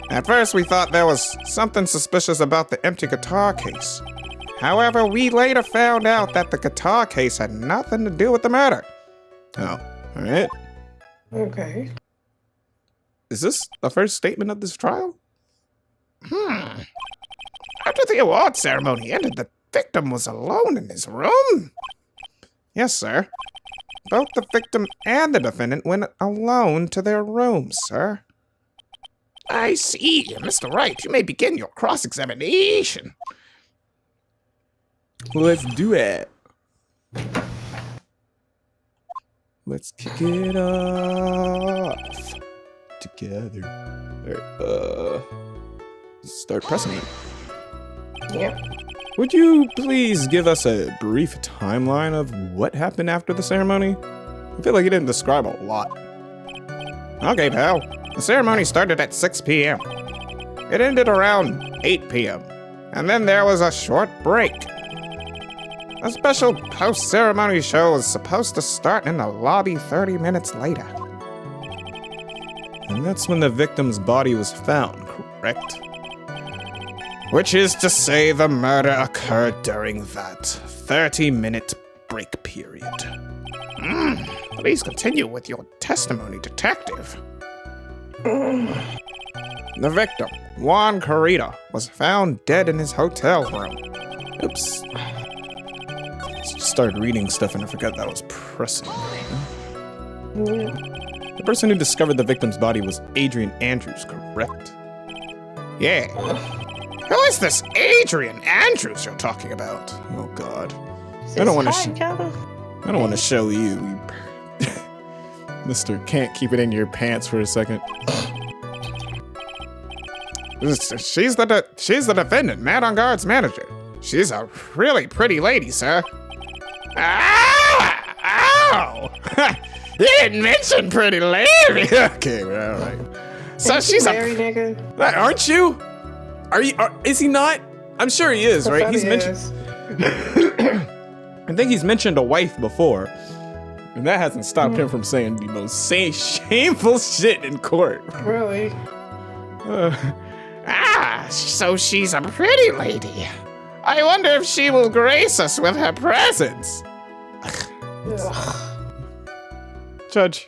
At first, we thought there was something suspicious about the empty guitar case. However, we later found out that the guitar case had nothing to do with the murder. Oh, alright. Okay. Is this the first statement of this trial? After the award ceremony ended, the victim was alone in his room. Yes, sir. Both the victim and the defendant went alone to their rooms, sir. I see. Mr. Wright, you may begin your cross-examination. Let's do it. Let's kick it off together. Alright, start pressing it. Yep. Would you please give us a brief timeline of what happened after the ceremony? I feel like you didn't describe a lot. Okay, pal. The ceremony started at 6 p.m. It ended around 8 p.m. And then there was a short break. A special post-ceremony show was supposed to start in the lobby 30 minutes later. And that's when the victim's body was found, correct? Which is to say the murder occurred during that 30-minute break period. Please continue with your testimony, detective. The victim, Juan Carita, was found dead in his hotel room. Oops. Just started reading stuff and I forgot that I was pressing. The person who discovered the victim's body was Adrian Andrews, correct? Yeah. Who is this Adrian Andrews you're talking about? Oh God. I don't want to show you. Mr. Can't keep it in your pants for a second. She's the defendant, Mad on Guard's manager. She's a really pretty lady, sir. Ow! You didn't mention pretty lady. Okay, all right. So she's married, nigga. Aren't you? Is he not? I'm sure he is, right? He's mentioned. I think he's mentioned a wife before, and that hasn't stopped him from saying the most shameful shit in court. Really? So she's a pretty lady. I wonder if she will grace us with her presence. Judge.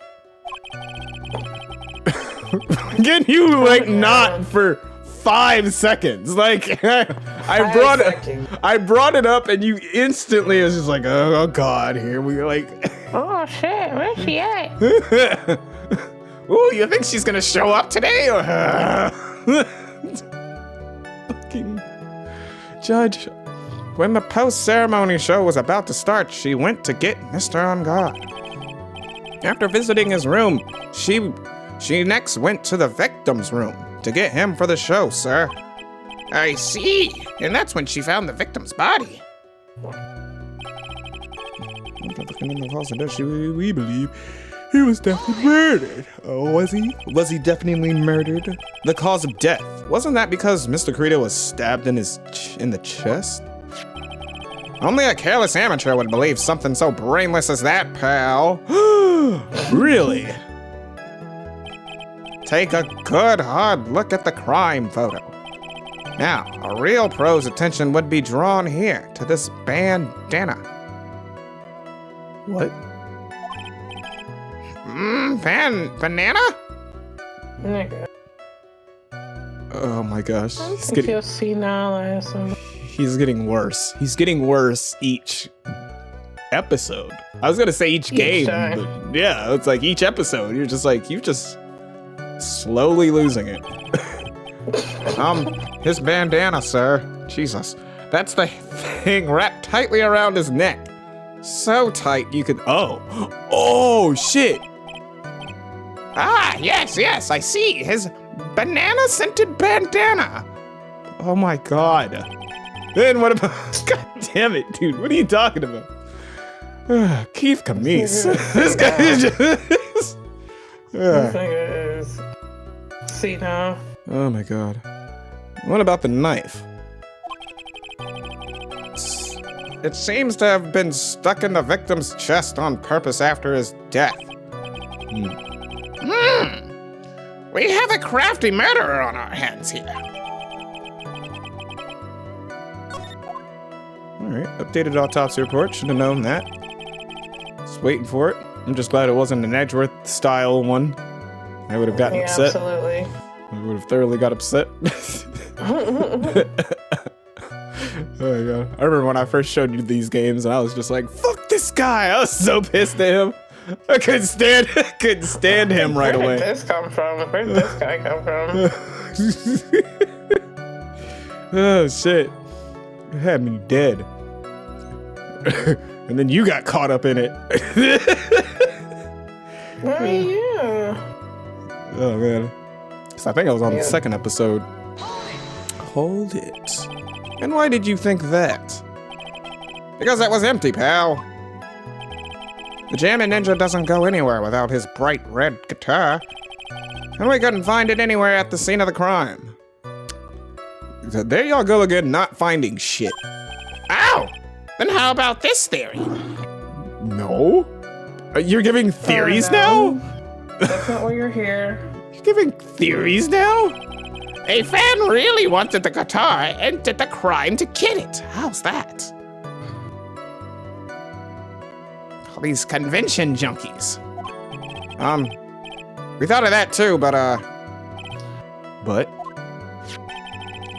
Can you not for 5 seconds? Like I brought it up and you instantly was just like, oh God, here we like. Oh shit, where's she at? Ooh, you think she's gonna show up today or? Fucking Judge. When the post-ceremony show was about to start, she went to get Mr. On Guard. After visiting his room, she next went to the victim's room to get him for the show, sir. I see. And that's when she found the victim's body. We believe he was definitely murdered. Oh, was he? Was he definitely murdered? The cause of death. Wasn't that because Mr. Krita was stabbed in the chest? Only a careless amateur would believe something so brainless as that, pal. Really? Take a good hard look at the crime photo. Now, a real pro's attention would be drawn here to this bandana. What? Banana? Nigga. Oh my gosh. I think you'll see now. He's getting worse. He's getting worse each episode. I was gonna say each game, but yeah, it's like each episode. You're just slowly losing it. His bandana, sir. Jesus. That's the thing wrapped tightly around his neck. So tight you could, oh shit. Ah, yes, I see. His banana-scented bandana. Oh my god. Then what about, god damn it, dude. What are you talking about? Keith Camise. This guy is just... See now. Oh my god. What about the knife? It seems to have been stuck in the victim's chest on purpose after his death. We have a crafty murderer on our hands here. Alright, updated autopsy report. Should have known that. Just waiting for it. I'm just glad it wasn't an Edgeworth style one. I would have gotten upset. Absolutely. I would have thoroughly got upset. Oh my god. I remember when I first showed you these games and I was just like, fuck this guy. I was so pissed at him. I couldn't stand him right away. Where did this come from? Where did this guy come from? Oh shit. It had me dead. And then you got caught up in it. Oh yeah. Oh man. So I think I was on the second episode. Hold it. And why did you think that? Because it was empty, pal. The Jammin' Ninja doesn't go anywhere without his bright red guitar. And we couldn't find it anywhere at the scene of the crime. There y'all go again, not finding shit. Ow! Then how about this theory? No? You're giving theories now? That's not why you're here. You're giving theories now? A fan really wanted the guitar and did the crime to get it. How's that? All these convention junkies. We thought of that too, but But?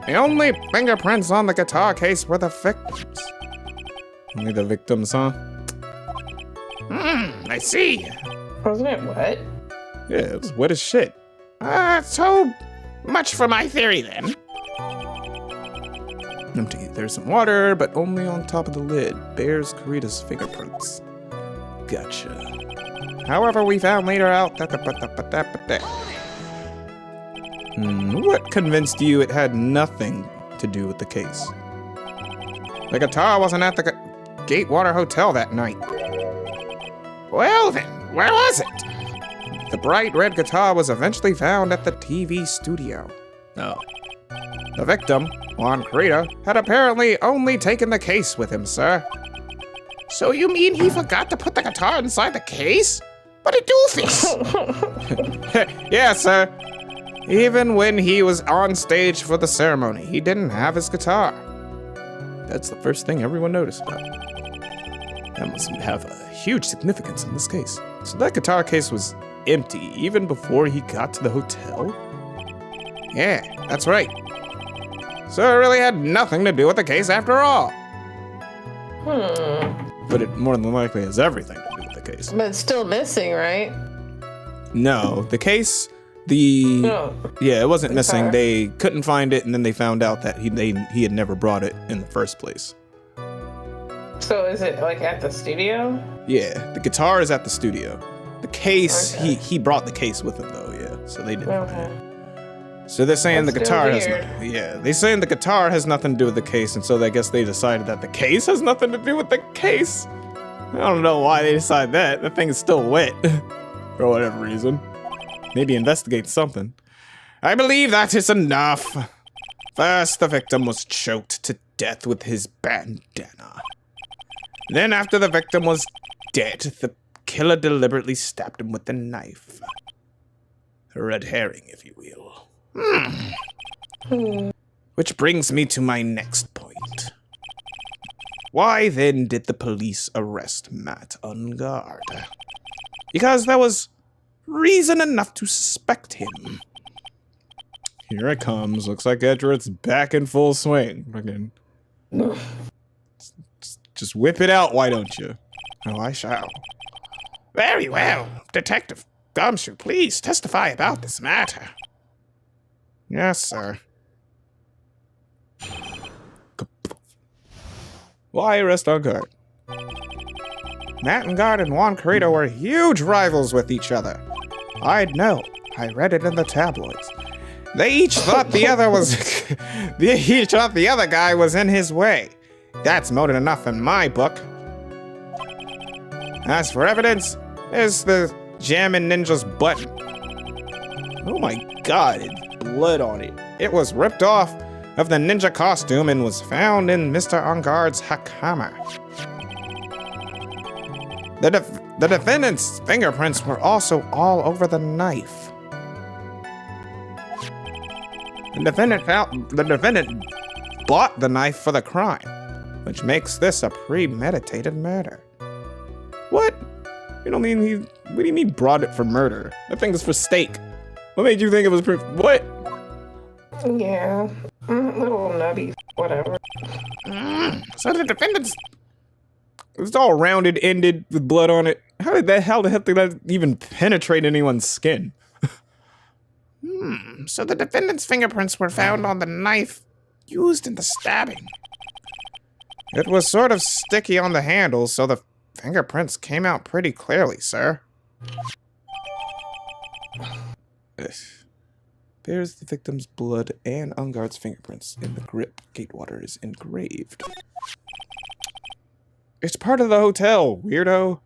The only fingerprints on the guitar case were the victims. Only the victims, huh? I see. Wasn't it wet? Yeah, it was wet as shit. So much for my theory then. Empty. There's some water, but only on top of the lid. Bears Karita's fingerprints. Gotcha. However, we found later out that what convinced you it had nothing to do with the case? The guitar wasn't at the Gatewater Hotel that night. Well then, where was it? The bright red guitar was eventually found at the TV studio. Oh. The victim, Juan Carita, had apparently only taken the case with him, sir. So you mean he forgot to put the guitar inside the case? What a doofus! Yeah, sir. Even when he was on stage for the ceremony, he didn't have his guitar. That's the first thing everyone noticed about it. That must have a huge significance in this case. So that guitar case was empty even before he got to the hotel? Yeah, that's right. So it really had nothing to do with the case after all. But it more than likely has everything to do with the case. But it's still missing, right? No, the case, yeah, it wasn't missing. They couldn't find it, and then they found out that he had never brought it in the first place. So is it like at the studio? Yeah, the guitar is at the studio. The case, Okay. he brought the case with him though, yeah. So they didn't find Okay. it. So they're saying That's the guitar still has weird. yeah, they're saying the guitar has nothing to do with the case, and so I guess they decided that the case has nothing to do with the case. I don't know why they decided that. The thing is still wet. For whatever reason. Maybe investigate something. I believe that is enough. First, the victim was choked to death with his bandana. Then, after the victim was dead, the killer deliberately stabbed him with a knife. A red herring, if you will. Which brings me to my next point. Why then did the police arrest Matt on guard? Because there was reason enough to suspect him. Here it comes. Looks like Edgeworth's back in full swing. Fucking. Just whip it out, why don't you? Oh, I shall. Very well. Detective Gumshoe, please testify about this matter. Yes, sir. Why arrest on guard? Matt and Guard and Juan Carrito were huge rivals with each other. I'd know. I read it in the tabloids. They each thought the other was... they each thought the other guy was in his way. That's more than enough in my book. As for evidence, there's the Jammin' Ninja's button. Oh my god, it's blood on it. It was ripped off of the ninja costume and was found in Mr. Onguard's hakama. The defendant's fingerprints were also all over the knife. The defendant bought the knife for the crime, which makes this a premeditated murder. What? You don't mean he? What do you mean brought it for murder? That thing is for steak. What made you think it was what? Yeah, little nubby, whatever. So the defendant's it's all rounded, ended with blood on it. How the hell did that even penetrate anyone's skin? So the defendant's fingerprints were found on the knife used in the stabbing. It was sort of sticky on the handle, so the fingerprints came out pretty clearly, sir. There's the victim's blood and Unguard's fingerprints in the grip. Gatewater is engraved. It's part of the hotel, weirdo.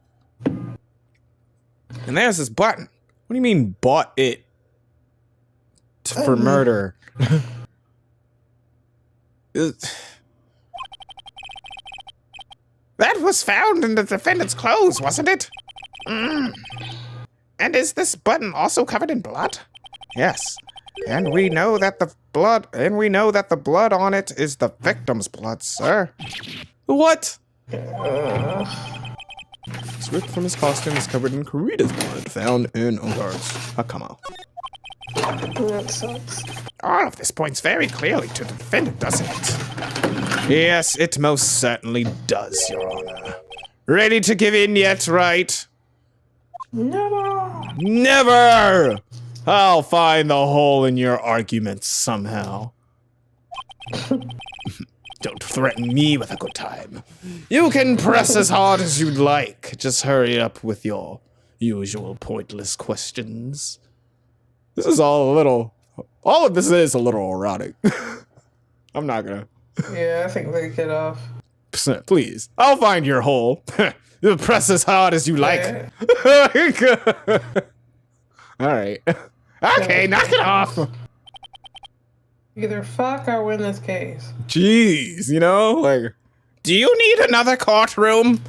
And there's this button. What do you mean, bought it for murder? That was found in the defendant's clothes, wasn't it? And is this button also covered in blood? Yes. And we know that the blood on it is the victim's blood, sir. What? Swift from his costume is covered in Kurita's blood, found in Onguard's hakama. That sucks. All of this points very clearly to the defendant, doesn't it? Yes, it most certainly does, Your Honor. Ready to give in yet, right? Never. Never! I'll find the hole in your arguments somehow. Don't threaten me with a good time. You can press as hard as you'd like. Just hurry up with your usual pointless questions. This is all of this is a little erotic. I'm not gonna. Yeah, I think they get off. Please, I'll find your hole. You press as hard as you like. Yeah. Alright. Okay, knock it off. Either fuck or win this case. Jeez, you know, like, do you need another courtroom?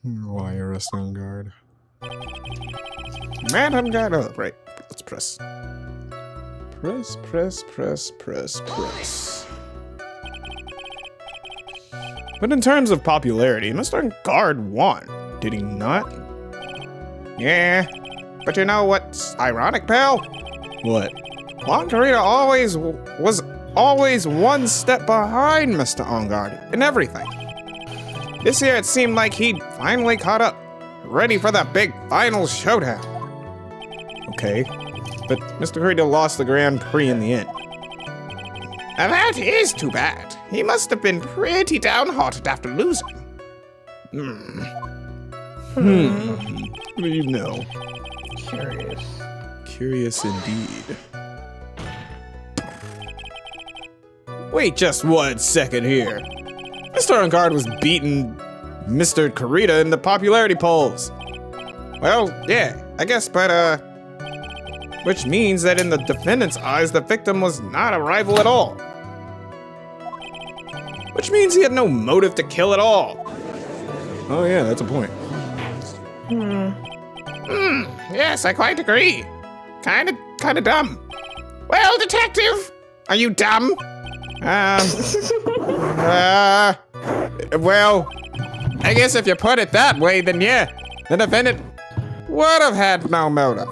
Why arrest on guard? Madam Guard. Oh, right. Let's press. Press. But in terms of popularity, Mr. Guard won, did he not? Yeah, but you know what's ironic, pal? What? Juan Carrito was always one step behind Mr. Onguard in everything. This year it seemed like he'd finally caught up, ready for the big final showdown. Okay. but Mr. Corito lost the Grand Prix in the end. And that is too bad. He must have been pretty downhearted after losing. What do you know? Curious. Curious indeed. Wait just 1 second here. Mr. On Guard was beating Mr. Corita in the popularity polls. Well, yeah, I guess, but, which means that in the defendant's eyes, the victim was not a rival at all. Which means he had no motive to kill at all. Oh yeah, that's a point. Yes, I quite agree. Kinda dumb. Well, detective, are you dumb? Well, I guess if you put it that way, then yeah, the defendant would have had no motive.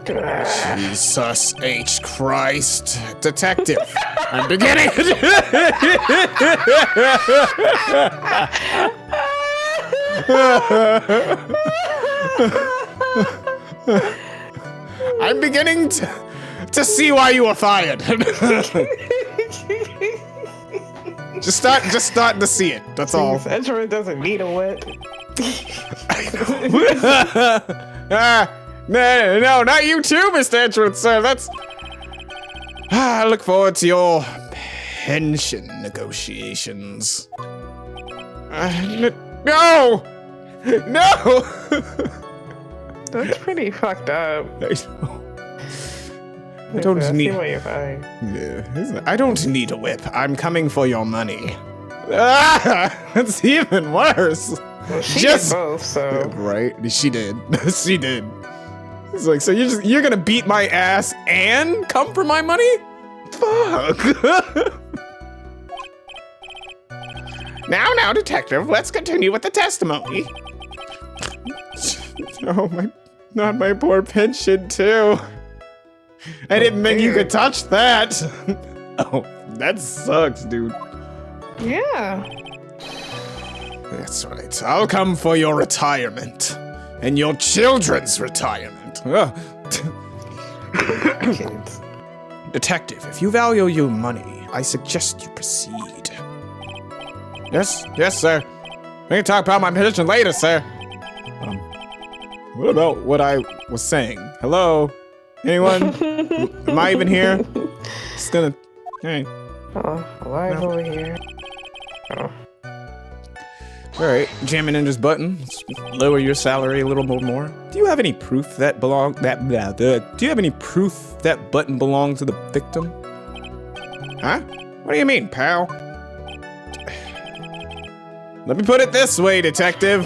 Jesus H. Christ. Detective, I'm beginning. I'm beginning to see why you were fired. just starting to see it. That's all. Edgeworth doesn't need a whip. No, not you too, Mr. Edgeworth, sir. That's. I look forward to your pension negotiations. No! That's pretty fucked up. I don't need. See what you're fine. Yeah, I don't need a whip. I'm coming for your money. That's even worse. Well, she did both, so. Right? She did. She did. It's like, so you're gonna beat my ass and come for my money? Fuck. Now, detective, let's continue with the testimony. Oh my, not my poor pension too. I didn't think you could touch that. Oh, that sucks, dude. Yeah. That's right. I'll come for your retirement and your children's retirement. Kids. Detective, if you value your money, I suggest you proceed. Yes, sir. We can talk about my pension later, sir. What about what I was saying? Hello? Anyone? Am I even here? Just gonna. Hey. Alive over here. Oh. Alright, jamming Ninja's button. Let's lower your salary a little bit more. Do you have any proof that do you have any proof that button belonged to the victim? Huh? What do you mean, pal? Let me put it this way, detective.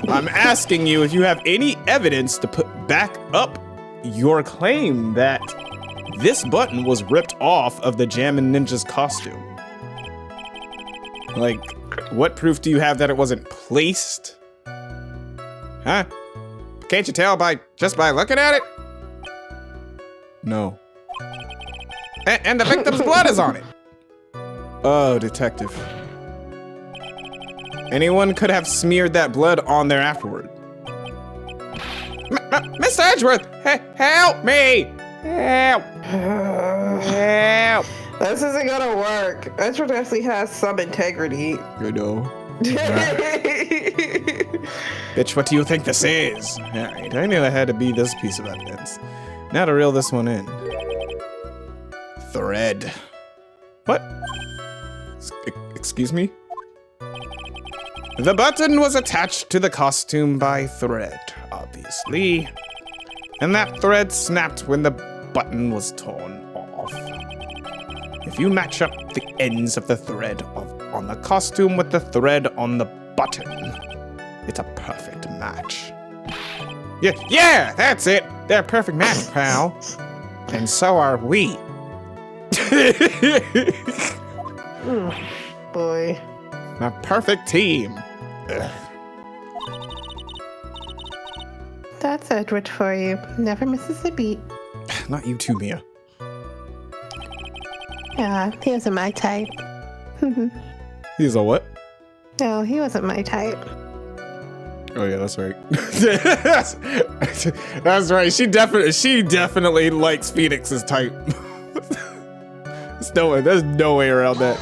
I'm asking you if you have any evidence to put back up your claim that this button was ripped off of the Jammin' Ninja's costume. Like, what proof do you have that it wasn't placed? Huh? Can't you tell just by looking at it? No. And the victim's blood is on it. Oh, detective. Anyone could have smeared that blood on there afterward. Mr. Edgeworth, help me! Help! Help! This isn't gonna work. Edgeworth actually has some integrity. I know. Bitch, what do you think this is? Alright, I knew there had to be this piece of evidence. Now to reel this one in. Thread. What? Excuse me? The button was attached to the costume by thread, obviously. And that thread snapped when the button was torn off. If you match up the ends of the thread on the costume with the thread on the button, it's a perfect match. Yeah, that's it. They're a perfect match, pal. And so are we. Boy. A perfect team. Ugh. That's Edward for you. Never misses a beat. Not you too, Mia. Yeah, he wasn't my type. He's a what? No, he wasn't my type. Oh yeah, that's right. That's right. She definitely likes Phoenix's type. There's no way around that.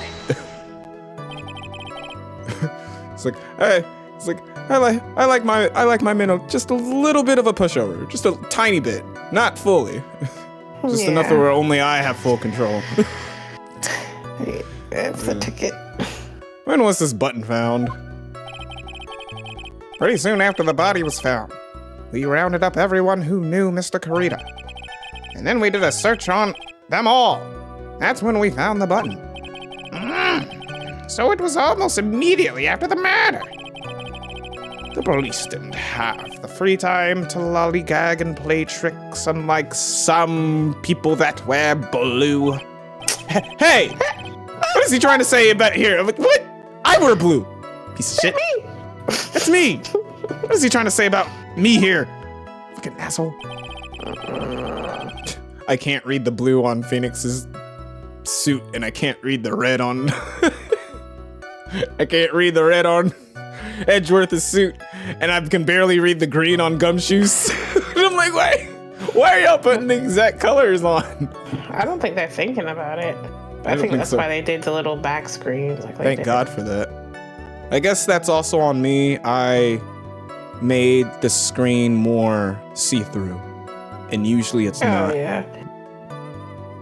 It's like, hey, it's like I like my minnow just a little bit of a pushover, just a tiny bit, not fully, just enough to where only I have full control. That's the ticket. When was this button found? Pretty soon after the body was found. We rounded up everyone who knew Mr. Kurita. And then we did a search on them all. That's when we found the button. So it was almost immediately after the murder. The police didn't have the free time to lollygag and play tricks, unlike some people that wear blue. Hey! What is he trying to say about here? I'm like, what? I wear blue. Piece of shit. That's me. What is he trying to say about me here? Fucking asshole. I can't read the blue on Phoenix's suit, and I can't read the red on... I can't read the red on Edgeworth's suit, and I can barely read the green on Gumshoe's. I'm like, why are y'all putting the exact colors on? I don't think they're thinking about it. I think that's why they did the little back screens. Thank God for that. I guess that's also on me. I made the screen more see-through, and usually it's not. Oh yeah.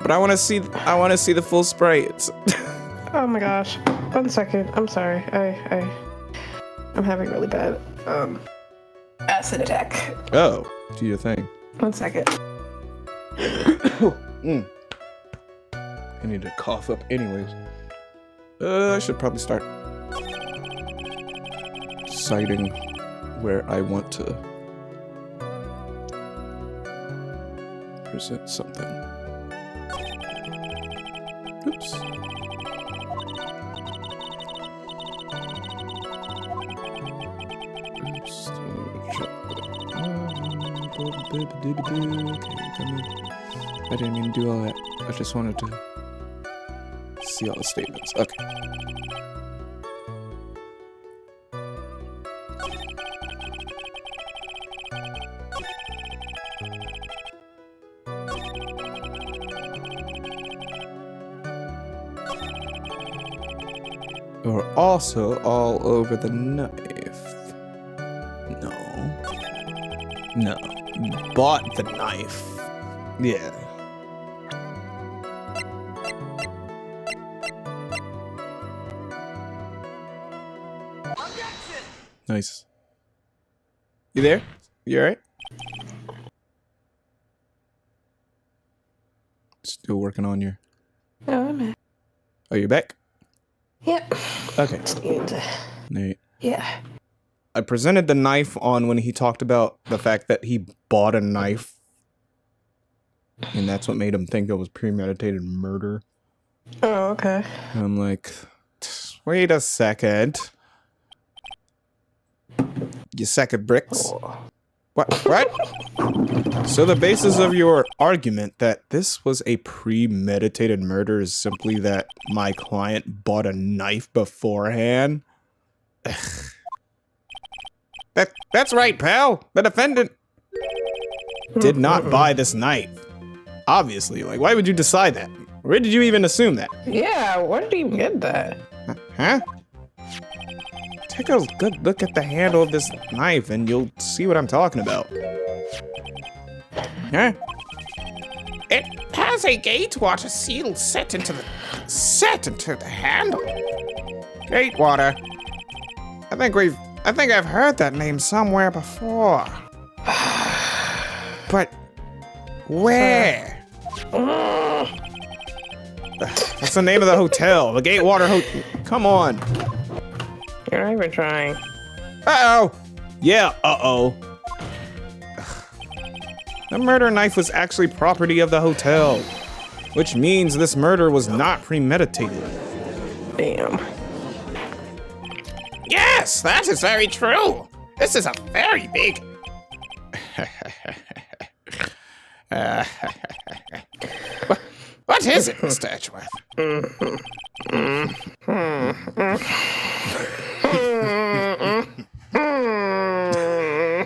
But I want to see the full sprite. Oh my gosh. 1 second. I'm sorry. I'm having really bad acid attack. Oh, do your thing. 1 second. I need to cough up anyways. I should probably start deciding where I want to present something. Oops. I didn't mean to do all that. I just wanted to see all the statements. Okay. We're also all over the knife. No. Bought the knife. Yeah. Nice. You there? You alright? Still working on your... Oh, I'm at. Oh, you're back? Yep. Okay. Nate. Yeah. I presented the knife on when he talked about the fact that he bought a knife. And that's what made him think it was premeditated murder. Oh, okay. And I'm like, wait a second. You sack of bricks? Oh. What? So the basis of your argument that this was a premeditated murder is simply that my client bought a knife beforehand? That's right, pal. The defendant did not buy this knife. Obviously. Like, why would you decide that? Where did you even assume that? Yeah, where did you get that? Huh? Take a good look at the handle of this knife and you'll see what I'm talking about. Huh? It has a Gatewater seal set into the handle. Gatewater. I think I've heard that name somewhere before. But where? That's the name of the hotel, the Gatewater Hotel. Come on. You're not even trying. Uh-oh. Yeah, uh-oh. The murder knife was actually property of the hotel, which means this murder was not premeditated. Damn. Yes, that is very true. This is a very big... What is it, Mr. Edgeworth?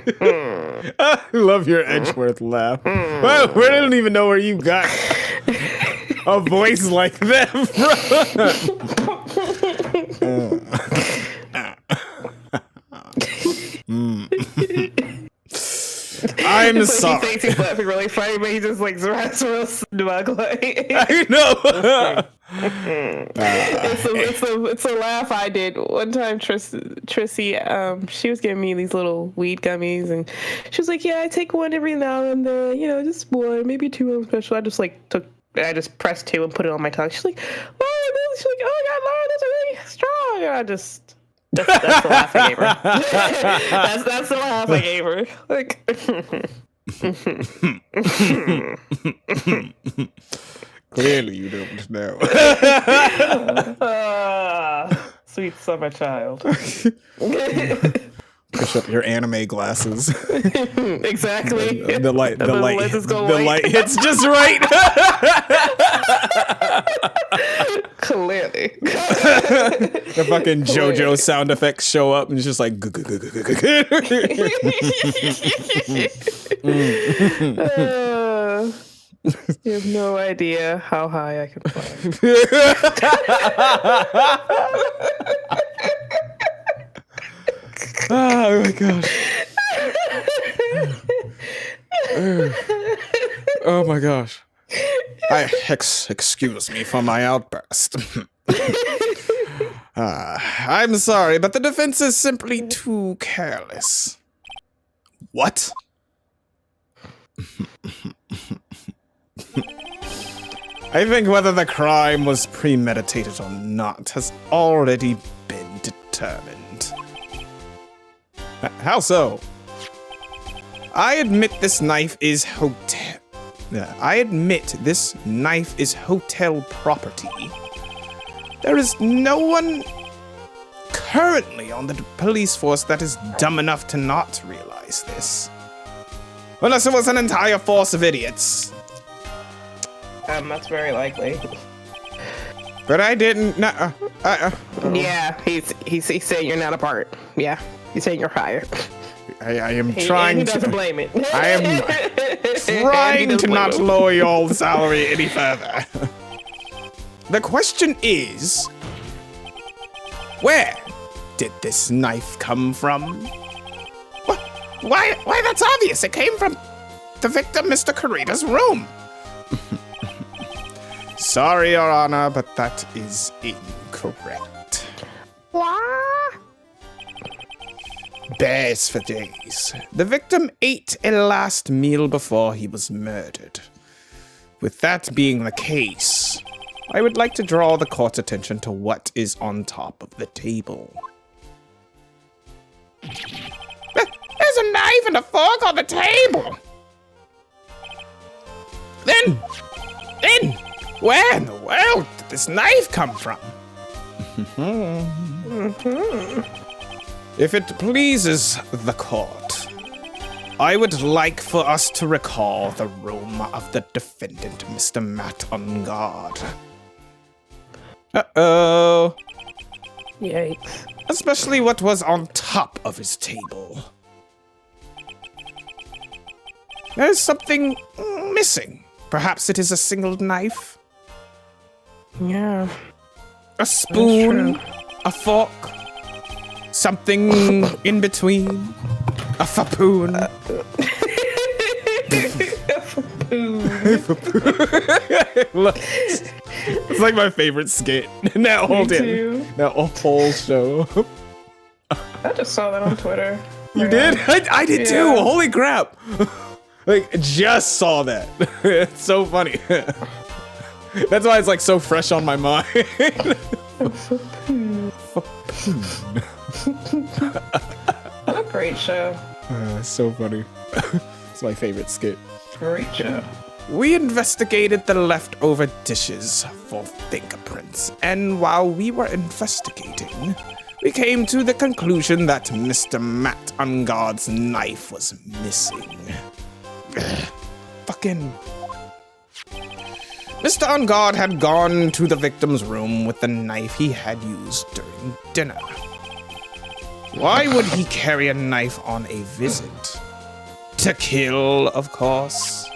I love your Edgeworth laugh. Well, I don't even know where you got a voice like that from. I'm sorry. He thinks he's laughing really funny, but he just like real smug. Like. I know. It's a laugh I did one time. Trissy, she was giving me these little weed gummies, and she was like, "Yeah, I take one every now and then. You know, just one, maybe two on special." I just pressed two and put it on my tongue. She's like, "Oh, she's like, oh my God, Laura, that's really strong." And I just. That's the laugh I gave her. that's the laugh I gave her. Like, clearly you don't know. Sweet summer child. Push up your anime glasses. Exactly. The light hits just right. Clearly. The fucking JoJo sound effects show up and it's just like. You have no idea how high I can fly. Oh my gosh. Oh my gosh. Excuse me for my outburst. I'm sorry, but the defense is simply too careless. What? I think whether the crime was premeditated or not has already been determined. How so? I admit this knife is hotel property. There is no one currently on the police force that is dumb enough to not realize this. Unless it was an entire force of idiots. That's very likely. But I didn't. Yeah, he's saying you're not a part. Yeah, he's saying you're hired. I am trying he doesn't to. blame it. I am trying to not lower your salary any further. The question is, where did this knife come from? What? Why, that's obvious. It came from the victim, Mr. Kurita's room. Sorry, Your Honor, but that is incorrect. What? Bears for days. The victim ate a last meal before he was murdered. With that being the case, I would like to draw the court's attention to what is on top of the table. There's a knife and a fork on the table! Then, where in the world did this knife come from? If it pleases the court, I would like for us to recall the room of the defendant, Mr. Matt on guard. Uh-oh. Yikes. Especially what was on top of his table. There's something missing. Perhaps it is a single knife? Yeah. A spoon? A fork? Something in between? A fapoon? It's like my favorite skit in that whole show. I just saw that on Twitter. You did? I did too. Holy crap. Like, just saw that. It's so funny. That's why it's like so fresh on my mind. What a great show. So funny. It's my favorite skit. Great show. We investigated the leftover dishes for fingerprints, and while we were investigating, we came to the conclusion that Mr. Matt Unguard's knife was missing. Fucking... Mr. Unguard had gone to the victim's room with the knife he had used during dinner. Why would he carry a knife on a visit? To kill, of course.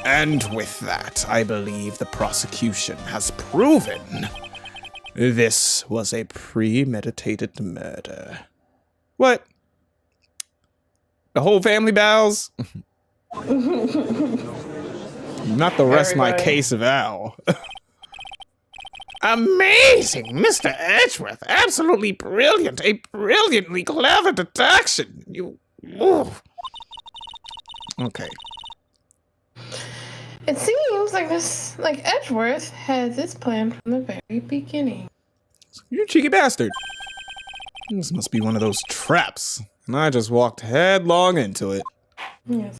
And with that, I believe the prosecution has proven this was a premeditated murder. What? The whole family bows? Not the rest of my case of Elle. Amazing, Mr. Edgeworth. Absolutely brilliant. A brilliantly clever deduction. You... Ooh. Okay. It seems like Edgeworth had this plan from the very beginning. You cheeky bastard. This must be one of those traps. And I just walked headlong into it. Yes.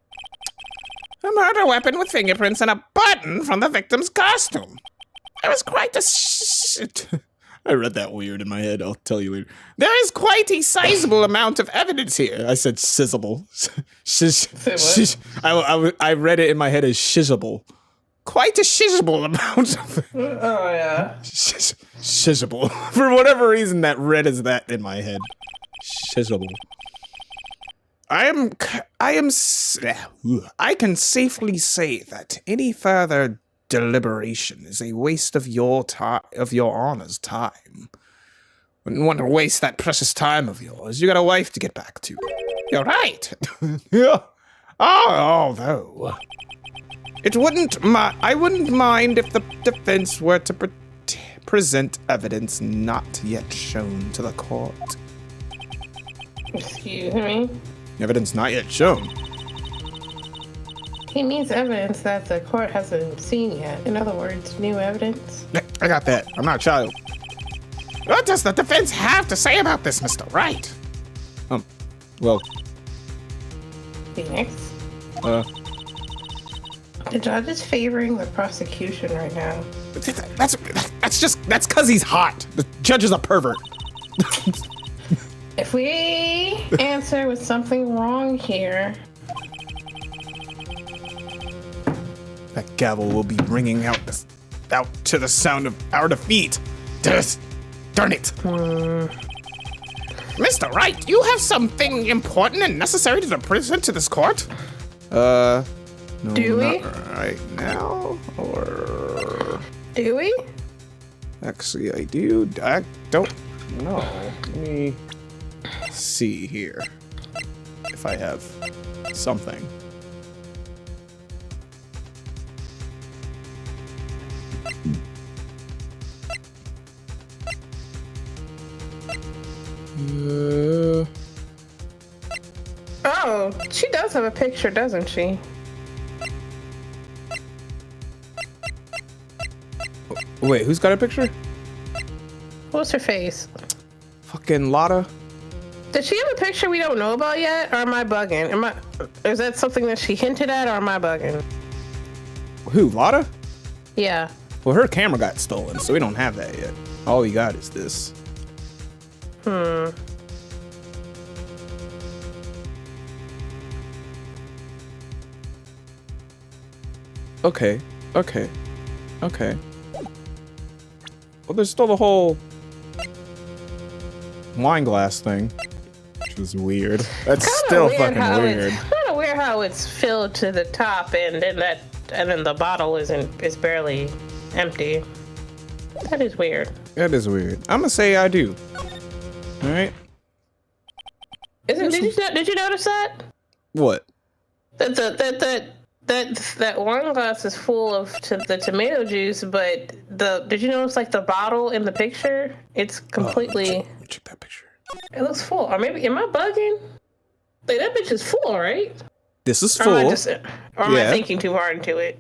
A murder weapon with fingerprints and a button from the victim's costume. There was quite a shit. I read that weird in my head, I'll tell you later. There is quite a sizable amount of evidence here. I said sizzable. I read it in my head as shizzable. Quite a shizzable amount of... Oh, yeah. Shizzable. For whatever reason, that read as that in my head. Shizzable. I can safely say that any further deliberation is a waste of your honor's time. Wouldn't want to waste that precious time of yours. You got a wife to get back to. You're right. Yeah. Although I wouldn't mind if the defense were to present evidence not yet shown to the court. Excuse me? Evidence not yet shown. He means evidence that the court hasn't seen yet. In other words, new evidence. I got that. I'm not a child. What does the defense have to say about this, Mr. Wright? Well. Phoenix? The judge is favoring the prosecution right now. That's cause he's hot. The judge is a pervert. If we answer with something wrong here... That gavel will be ringing out to the sound of our defeat. Darn it. Mr. Wright, you have something important and necessary to present to this court? No, do we? Not right now, or... Do we? Actually, I do. I don't know. Let me see here if I have something. Oh, she does have a picture, doesn't she? Wait, who's got a picture? What's her face? Fucking Lotta. Does she have a picture we don't know about yet, or am I bugging? Is that something that she hinted at, or am I bugging? Who, Lotta? Yeah. Well, her camera got stolen, so we don't have that yet. All we got is this. Okay. Well, there's still the whole wine glass thing, which is weird. That's still fucking weird. It's kind of weird how it's filled to the top, and then the bottle is barely empty. That is weird. That is weird. I'm gonna say I do. All right. Did you notice that? What? That wine glass is full of the tomato juice, but did you notice like the bottle in the picture? It's completely. Check that picture. It looks full. Or maybe am I bugging? Like that bitch is full, right? This is full. Or am I thinking too hard into it?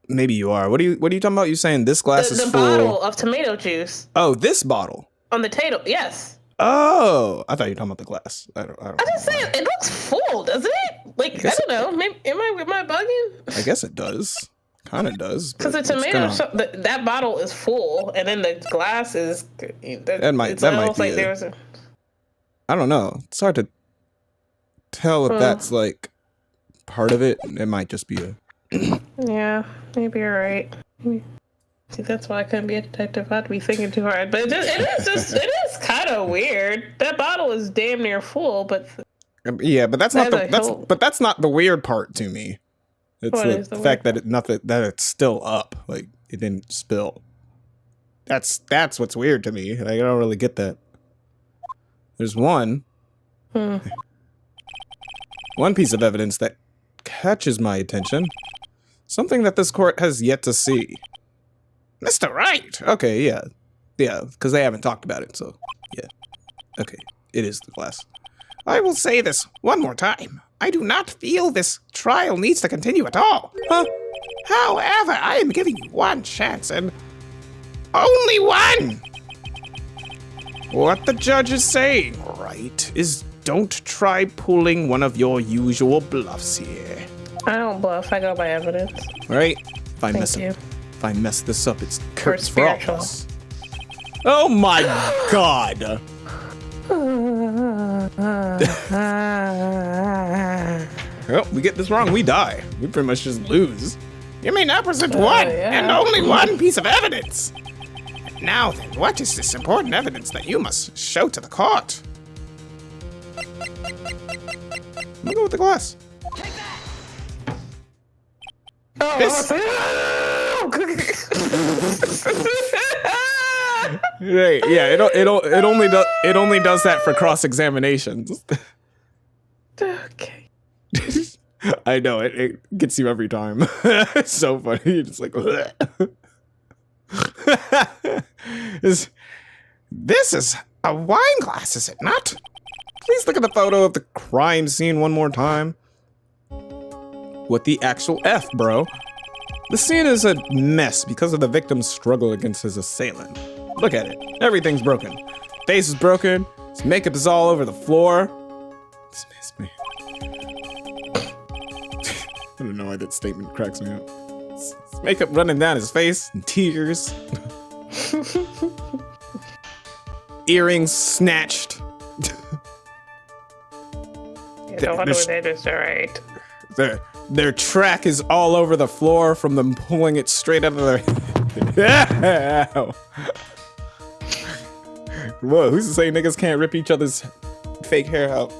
Maybe you are. What are you talking about? You saying this glass is full? The bottle of tomato juice. Oh, this bottle. On the table, yes. Oh, I thought you were talking about the glass. I don't just saying, it looks full, doesn't it? Like, I don't know. Maybe, am I bugging? I guess it does. Kind of does. Because the tomato, that bottle is full, and then the glass is. That might be like I don't know. It's hard to tell if that's like part of it. It might just be a. Yeah, maybe you're right. See, that's why I couldn't be a detective. I'd be thinking too hard. But it is kind of weird. That bottle is damn near full, but Yeah, but that's not that's not the weird part to me. It's the fact that it's still up, like it didn't spill. That's what's weird to me. Like, I don't really get that. There's one piece of evidence that catches my attention. Something that this court has yet to see. Mr. Wright! Okay, yeah. Yeah, because they haven't talked about it, so yeah. Okay, it is the glass. I will say this one more time. I do not feel this trial needs to continue at all. Huh? However, I am giving you one chance and only one! What the judge is saying, right, is don't try pulling one of your usual bluffs here. I don't bluff. I go by evidence. Right? If I mess this up, it's curse for all of us. Oh my god! Well, we get this wrong, we die. We pretty much just lose. You may now present one and only one piece of evidence. Now then, what is this important evidence that you must show to the court? I'm gonna go with the glass. Right, yeah, it only does that for cross-examinations. Okay. I know, it gets you every time. It's so funny. You're just like, This is a wine glass, is it not? Please look at the photo of the crime scene one more time. What the actual F, bro? The scene is a mess because of the victim's struggle against his assailant. Look at it. Everything's broken. Face is broken. His makeup is all over the floor. Excuse me. I don't know why that statement cracks me up. His makeup running down his face and tears. Earrings snatched. Don't wonder where they just right. Their track is all over the floor from them pulling it straight out of their head. Whoa, who's to say niggas can't rip each other's fake hair out?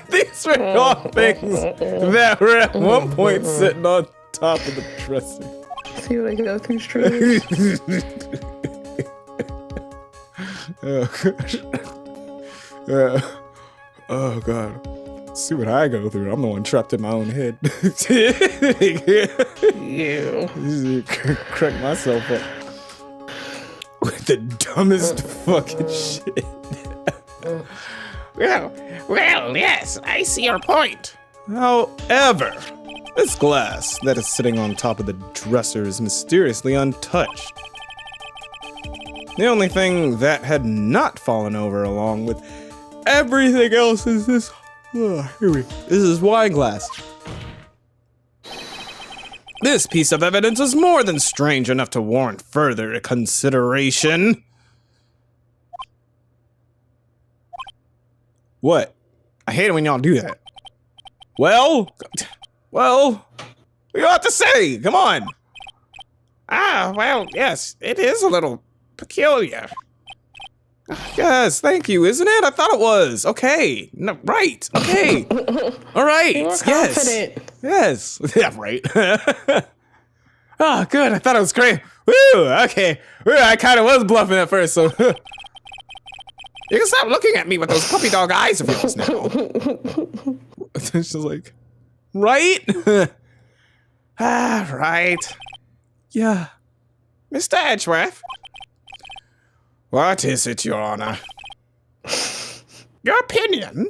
These were all things that were at one point sitting on top of the dresser. See what I go through straight. Oh god. See what I go through. I'm the one trapped in my own head. You. Crack myself up with the dumbest fucking shit. Well, yes, I see your point. However, this glass that is sitting on top of the dresser is mysteriously untouched. The only thing that had not fallen over along with everything else is this. This is wine glass. This piece of evidence is more than strange enough to warrant further consideration. What? I hate it when y'all do that. Well, what do you have to say? Come on. Well, yes, it is a little peculiar. Yes, thank you, isn't it? I thought it was. Okay. No, right. Okay. All right. You're confident. Yes. Yeah, right. Oh, good. I thought it was great. Woo, okay. I kind of was bluffing at first, so. You can stop looking at me with those puppy dog eyes of yours now. It's just like, right? Right. Yeah. Mr. Edgeworth. What is it, Your Honor? Your opinion?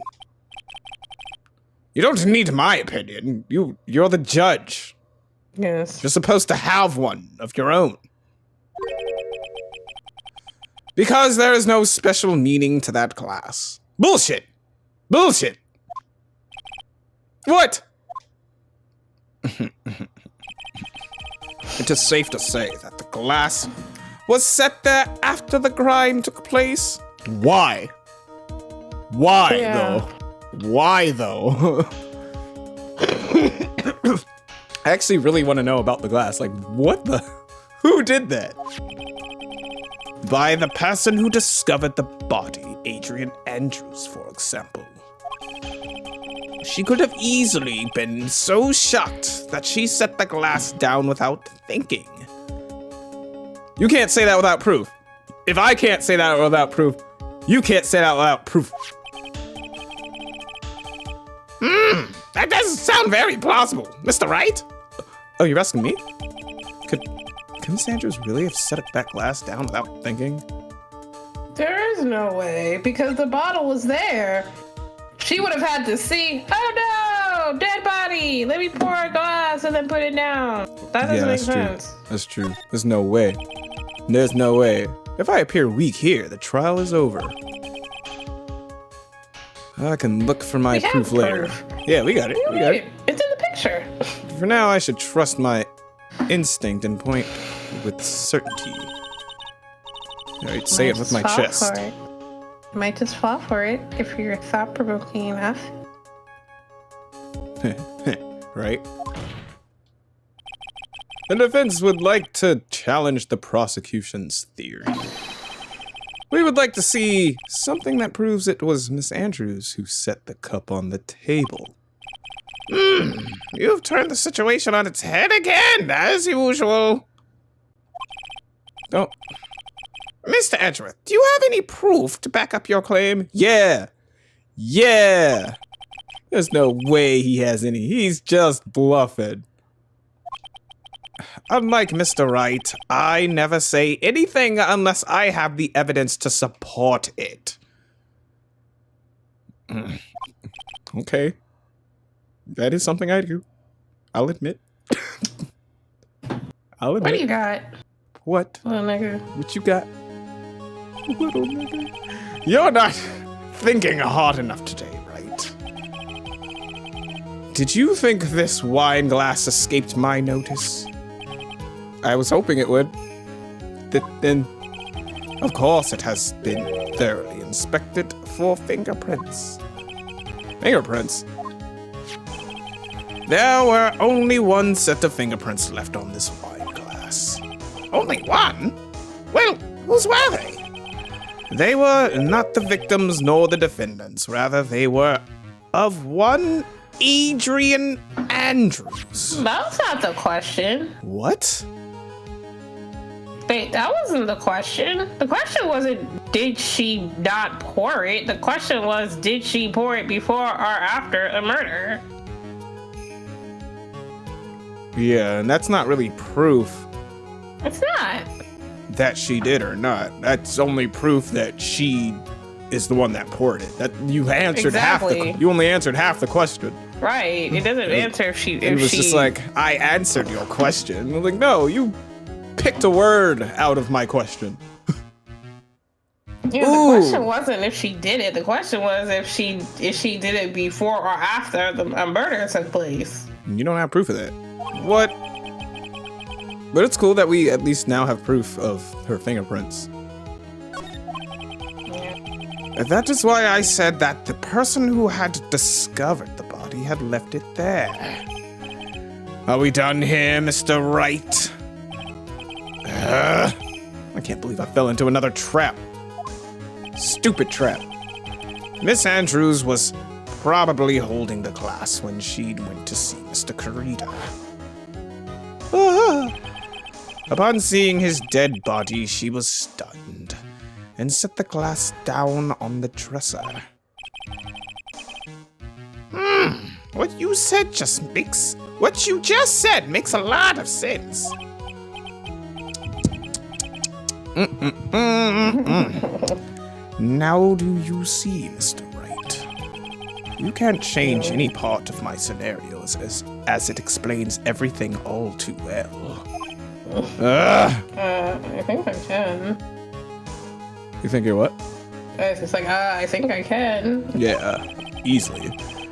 You don't need my opinion. You're the judge. Yes. You're supposed to have one of your own. Because there is no special meaning to that glass. Bullshit. Bullshit. What? It is safe to say that the glass was set there after the crime took place. Why? Why, though? Why, though? I actually really want to know about the glass. Like, what the? Who did that? by the person who discovered the body, Adrian Andrews, for example. She could have easily been so shocked that she set the glass down without thinking. You can't say that without proof. If I can't say that without proof, you can't say that without proof. That doesn't sound very plausible, Mr. Wright. Oh, you're asking me? Could Miss Andrews really have set that glass down without thinking? There is no way, because the bottle was there. She would have had to see, oh no, dead body. Let me pour a glass and then put it down. That doesn't make sense. That's true. There's no way. There's no way. If I appear weak here, the trial is over. I can look for my proof later. Yeah, we got it. We got it. It's in the picture. For now, I should trust my instinct and point with certainty. Alright, say it with my chest. You might just fall for it if you're thought-provoking enough. Right? The defense would like to challenge the prosecution's theory. We would like to see something that proves it was Miss Andrews who set the cup on the table. You've turned the situation on its head again, as usual. Don't. Mr. Edgeworth, do you have any proof to back up your claim? Yeah. There's no way he has any. He's just bluffing. Unlike Mr. Wright, I never say anything unless I have the evidence to support it. Okay. That is something I do. I'll admit. What do you got? What? Little nigga. What you got? Little nigga. You're not thinking hard enough today, right? Did you think this wine glass escaped my notice? I was hoping it would. Then, of course, it has been thoroughly inspected for fingerprints. Fingerprints? There were only one set of fingerprints left on this wine glass. Only one? Well, whose were they? They were not the victims nor the defendants. Rather, they were of one Adrian Andrews. That's not the question. What? Wait, that wasn't the question. The question wasn't, did she not pour it? The question was, did she pour it before or after a murder? Yeah, and that's not really proof. It's not. That she did or not. That's only proof that she is the one that poured it. That you answered you only answered half the question. Right. It doesn't answer if she. It was just like, I answered your question. I'm like, no, you picked a word out of my question. Yeah, the question wasn't if she did it. The question was if she did it before or after a murder took place. You don't have proof of that. What? But it's cool that we at least now have proof of her fingerprints. That is why I said that the person who had discovered the body had left it there. Are we done here, Mr. Wright? I can't believe I fell into another trap. Stupid trap. Miss Andrews was probably holding the glass when she went to see Mr. Carita. Upon seeing his dead body, she was stunned and set the glass down on the dresser. What you just said makes a lot of sense. Now do you see, Mr. Wright? You can't change any part of my scenarios as it explains everything all too well. I think I can. You think you're what? It's just like, I think I can. Yeah, easily.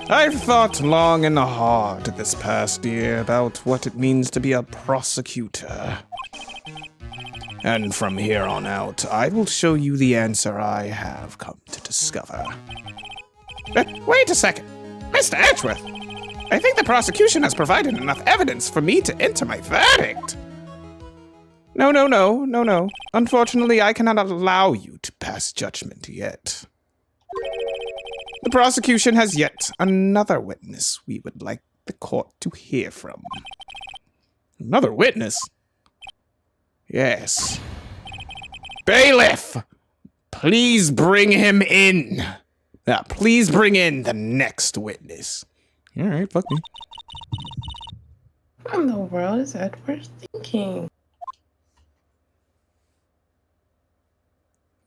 I've thought long and hard this past year about what it means to be a prosecutor. And from here on out, I will show you the answer I have come to discover. Wait a second. Mr. Edgeworth, I think the prosecution has provided enough evidence for me to enter my verdict. No. Unfortunately, I cannot allow you to pass judgment yet. The prosecution has yet another witness we would like the court to hear from. Another witness? Yes. Bailiff! Please bring him in. Please bring in the next witness. All right, fuck me. What in the world is Edward thinking?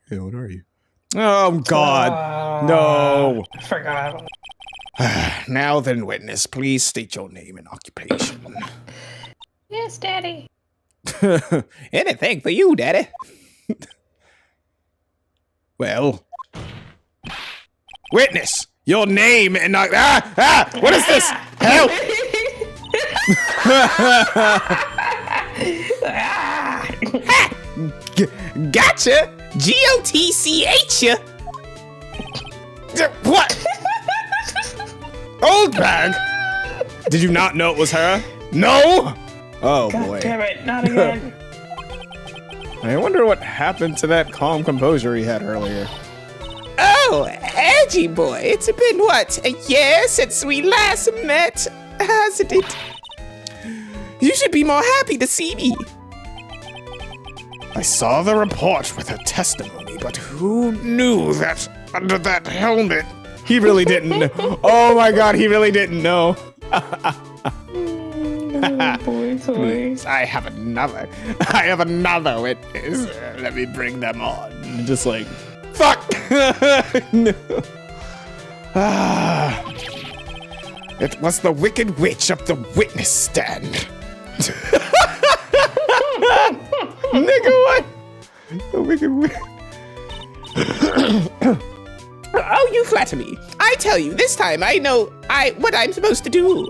Hey, what are you? Oh, God. No. I forgot. Now then, witness, please state your name and occupation. Yes, Daddy. Anything for you, Daddy. Well, witness, your name and what is this? Help! Gotcha. GOTCH. What? Old bag. Did you not know it was her? No. Oh God boy. damn it! Not again. I wonder what happened to that calm composure he had earlier. Oh, edgy boy. It's been, what, a year since we last met, hasn't it? You should be more happy to see me. I saw the report with her testimony, but who knew that under that helmet? He really didn't know. Oh my God, he really didn't know. Boy. I have another witness. Let me bring them on. Just like, Fuck! no. It was the Wicked Witch of the witness stand. Nigga, what? The Wicked Witch. Oh, you flatter me. I tell you, this time I know what I'm supposed to do.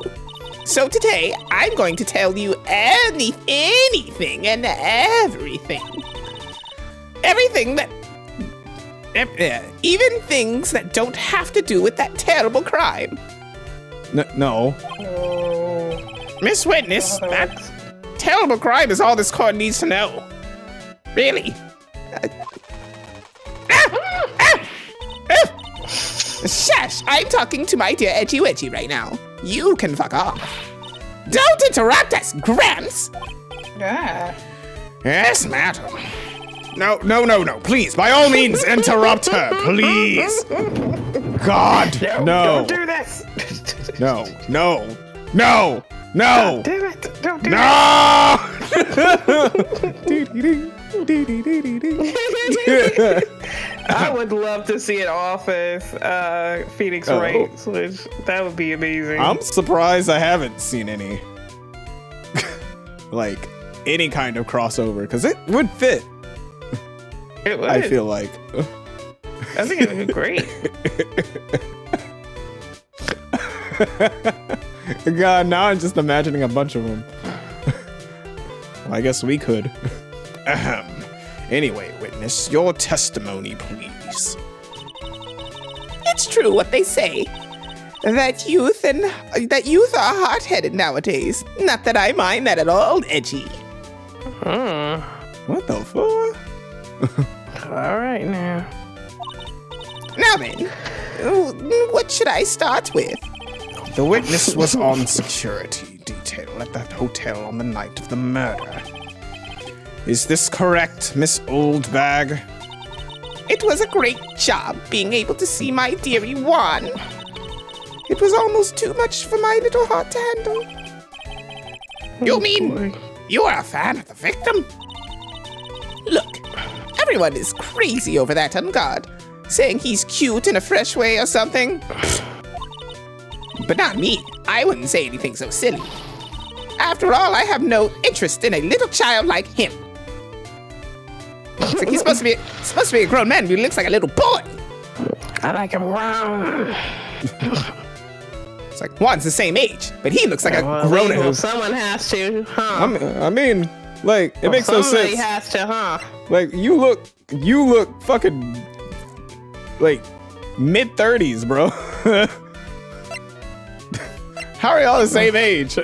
So today, I'm going to tell you anything and everything. Everything that... even things that don't have to do with that terrible crime. No. Miss Witness, that terrible crime is all this court needs to know. Really. Shush! I'm talking to my dear Edgy Wedgy right now. You can fuck off. Don't interrupt us, Gramps! Yeah. Yes, madam. No. Please, by all means, interrupt her, please. God, no. Don't do this. No. Damn it. Don't do I would love to see an Office Phoenix Wright switch. That would be amazing. I'm surprised I haven't seen any. Like, any kind of crossover, because it would fit. It would. I feel like. I think it would be great. God, now I'm just imagining a bunch of them. Well, I guess we could. Anyway, witness, your testimony, please. It's true what they say. That youth are hard-headed nowadays. Not that I mind that at all, Edgy. What the fuck? All right now. Now then, what should I start with? The witness was on security detail at that hotel on the night of the murder. Is this correct, Miss Oldbag? It was a great job being able to see my dearie Juan. It was almost too much for my little heart to handle. You mean you are a fan of the victim? Look, everyone is crazy over that on guard, saying he's cute in a fresh way or something. But not me. I wouldn't say anything so silly. After all, I have no interest in a little child like him. It's like he's supposed to be a grown man, but he looks like a little boy. I like him round. It's like Juan's the same age, but he looks like a grown Well, up. someone has to, huh? I mean, like, it makes no Somebody sense. has to, huh? Like, you look fucking, like, mid-30s, bro. How are y'all the same age?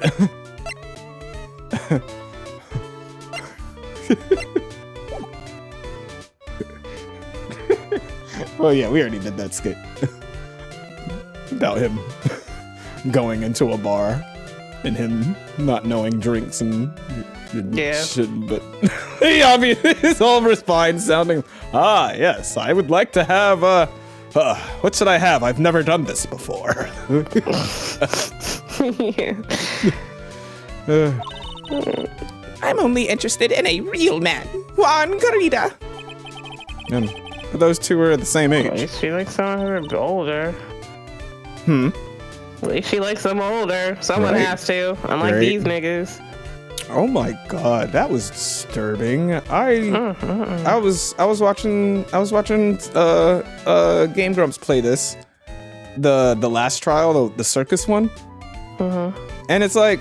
Well, yeah, we already did that skit about him going into a bar and him not knowing drinks and shit. But he obviously his whole response sounding, yes, I would like to have what should I have? I've never done this before. I'm only interested in a real man, Juan Garita. And those two are the same age. At least she likes someone older. At least she likes them older. Someone has to. Unlike these niggas. Oh my god, that was disturbing. I was watching Game Grumps play this. The last trial, the circus one. And it's like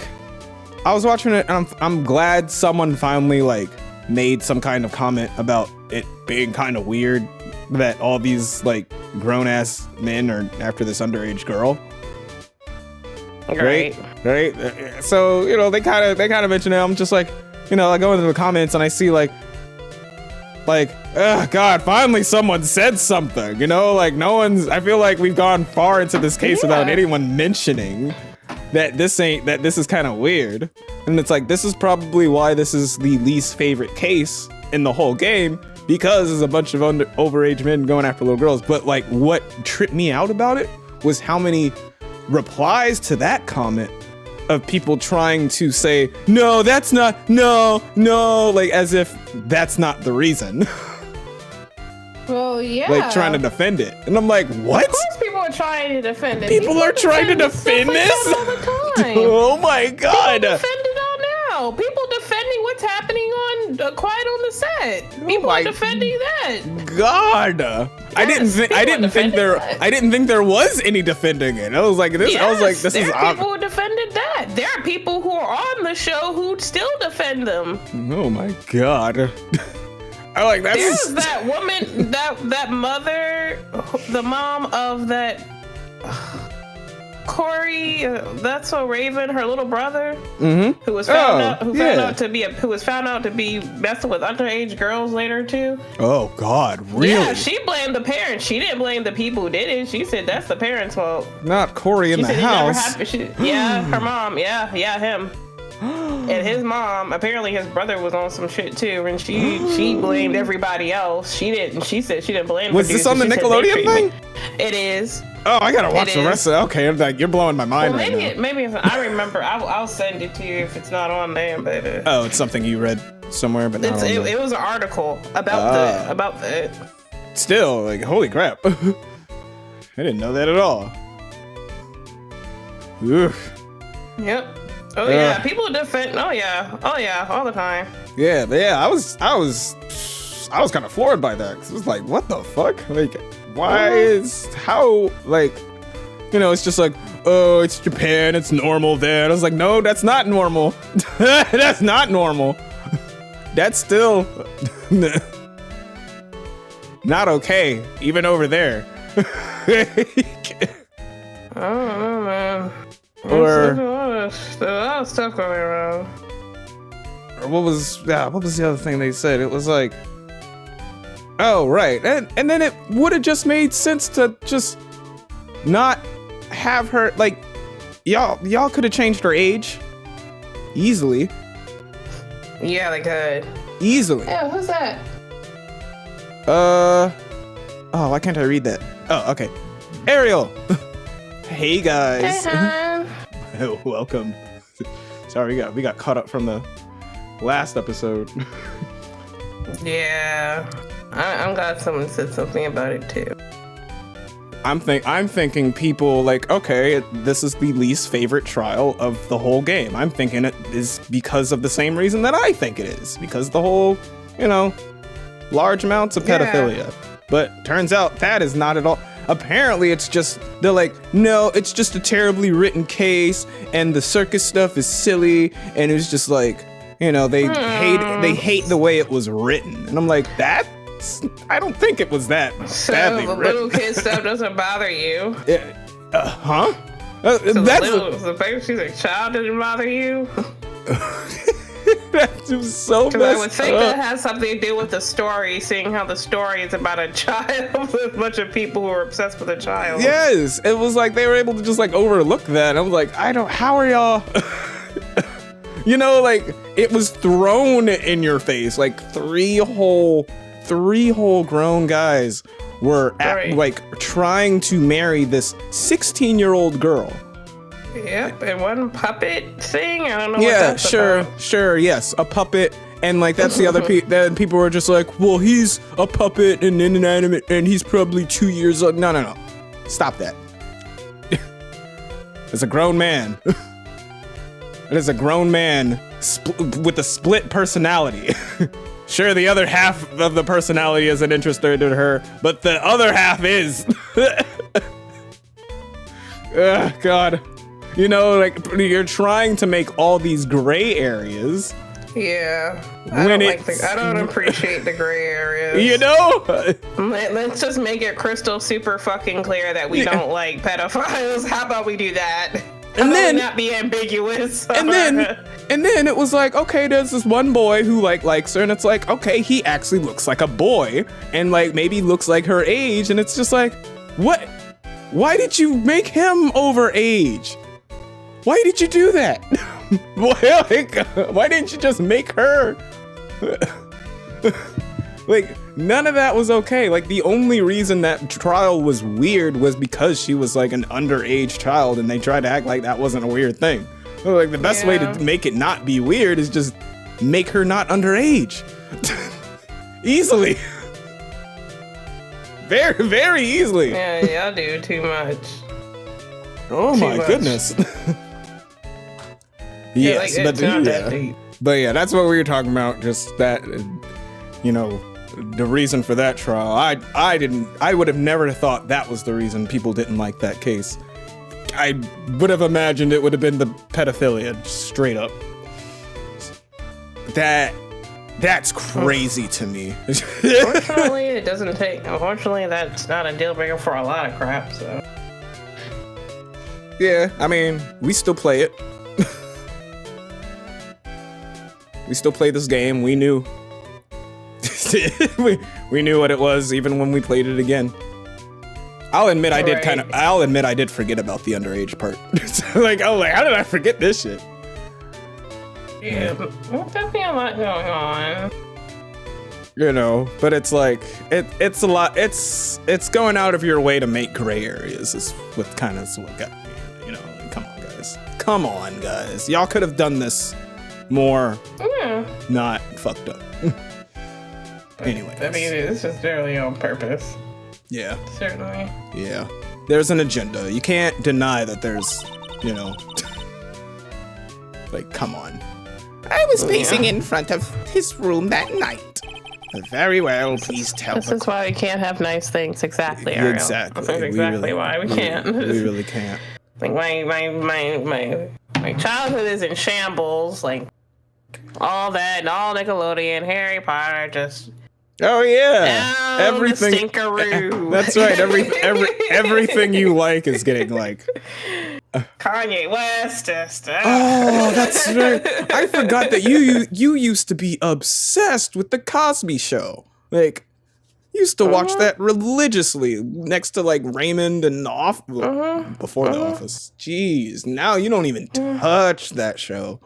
I was watching it and I'm glad someone finally like made some kind of comment about it being kind of weird that all these like grown-ass men are after this underage girl. Right. So, you know, they kind of mention it. I'm just like, you know, I go into the comments and I see like, oh God, finally someone said something, you know, like I feel like we've gone far into this case without anyone mentioning that this is kind of weird. And it's like, this is probably why this is the least favorite case in the whole game, because there's a bunch of overage men going after little girls. But like, what tripped me out about it was how many replies to that comment of people trying to say, no, that's not, no, like as if that's not the reason. Well, yeah. Like trying to defend it. And I'm like, what? Of course people are trying to defend it. People are trying to defend this? All the time. Oh my God. People defend it all now. People defending what's happening on Quiet on the Set. People are defending that. God. I didn't think there was any defending it. I was like, this is obvious. People who defended that. There are people who are on the show who still defend them. Oh my God. I like that. There's that woman, that mother, the mom of that Corey, that's so Raven, her little brother, who was found out to be messing with underage girls later too. Oh God, really? Yeah, she blamed the parents. She didn't blame the people who did it. She said that's the parents' fault. Not Corey in the house. Her mom. Yeah, him. And his mom, apparently his brother was on some shit too, and she blamed everybody else. She didn't. She said she didn't blame. Was this on the Nickelodeon thing? It is. Oh, I gotta watch the rest of it. Okay, I'm like, you're blowing my mind right now. Maybe I remember. I'll send it to you if it's not on there. But it's something you read somewhere, but not on there. It was an article about the. Still, like, holy crap! I didn't know that at all. Oof. Yep. Oh yeah, people defend. Oh yeah, all the time. Yeah. I was kind of floored by that, because it was like, what the fuck? Like, why how, like, you know, it's just like, oh, it's Japan, it's normal there. And I was like, no, that's not normal. That's not normal. That's still not okay, even over there. I don't know, man. Or a lot of stuff going around. Or what was the other thing they said? It was like, oh right, and then it would have just made sense to just not have her, like, y'all could have changed her age easily. Yeah, they could. Easily. Yeah, who's that? Oh, why can't I read that? Oh, okay. Ariel. Hey guys. Hey, Welcome. Sorry, we got caught up from the last episode. Yeah, I'm glad someone said something about it too. I'm thinking people like, okay, this is the least favorite trial of the whole game. I'm thinking it is because of the same reason that I think it is, because the whole, you know, large amounts of pedophilia. Yeah. But turns out that is not at all. Apparently it's just, they're like, no, it's just a terribly written case and the circus stuff is silly, and it's just like, you know, they hate the way it was written. And I'm like, I don't think it was that badly the written. Little kid stuff doesn't bother you. Yeah. Huh? So the fact she's a child didn't bother you? That was so messed I would think up. that has something to do with the story, seeing how the story is about a child, a bunch of people who are obsessed with a child. Yes, it was like they were able to just like overlook that. I was like, how are y'all? You know, like it was thrown in your face. Like three whole grown guys were like trying to marry this 16-year-old girl. Yep, and one puppet thing. I don't know. Yeah, what that's about. sure, yes, a puppet, and like that's the other then people were just like, well, he's a puppet and inanimate, and he's probably 2 years old. No, stop that. It's a grown man. It is a grown man with a split personality. Sure, the other half of the personality isn't interested in her, but the other half is. God. You know, like, you're trying to make all these gray areas. Yeah. I don't appreciate the gray areas. You know? Let's just make it crystal super fucking clear that we don't like pedophiles. How about we do that? And then not be ambiguous. And then it was like, okay, there's this one boy who likes her, and it's like, okay, he actually looks like a boy, and like maybe looks like her age, and it's just like, what? Why did you make him over age? Why did you do that? Why didn't you just make her? Like, none of that was okay. Like, the only reason that trial was weird was because she was like an underage child, and they tried to act like that wasn't a weird thing. So, like, the best way to make it not be weird is just make her not underage. Easily. Very, very easily. Yeah, y'all do too much. Oh my goodness. Yes, but yeah, that's what we were talking about. Just that, you know, the reason for that trial. I would have never thought that was the reason people didn't like that case. I would have imagined it would have been the pedophilia, straight up. That's crazy to me. Unfortunately, that's not a deal breaker for a lot of crap, so. Yeah, I mean, we still play it. We still play this game. We knew. we knew what it was even when we played it again. I'll admit I did forget about the underage part. Like, I was like, how did I forget this shit? Yeah, there's definitely a lot going on. You know, but it's like it's a lot. It's going out of your way to make gray areas is what kind of what got me. You know, like, come on, guys. Y'all could have done this more. Not fucked up. Anyway, I mean, it's just generally on purpose. Yeah. Certainly. Yeah. There's an agenda. You can't deny that there's, you know, like, come on. I was pacing in front of his room that night. Very well, please tell. This is why we can't have nice things. Exactly, Ariel. Exactly. That's exactly why we can't. We really can't. Like my childhood is in shambles. Like all that, and all Nickelodeon, Harry Potter, just. Oh yeah, everything. That's right. Everything you like is getting like. Kanye West. Oh, that's right. I forgot that you used to be obsessed with the Cosby Show. Like, you used to watch that religiously next to like Raymond and before The Office. Jeez, now you don't even touch that show.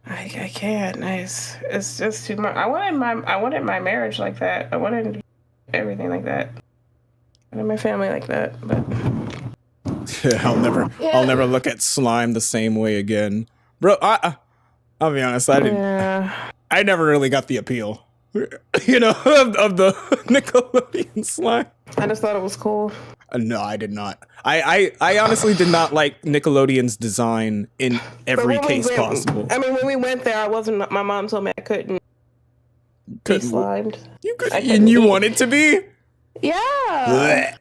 I can't. It's just too much. I wanted my marriage like that. I wanted everything like that. I wanted my family like that, but. I'll never look at slime the same way again, bro. I'll be honest. I never really got the appeal, you know, of the Nickelodeon slime. I just thought it was cool. No, I did not. I honestly did not like Nickelodeon's design in every case possible. I mean, when we went there, my mom told me I couldn't be slimed. You could, and you wanted to be. Yeah.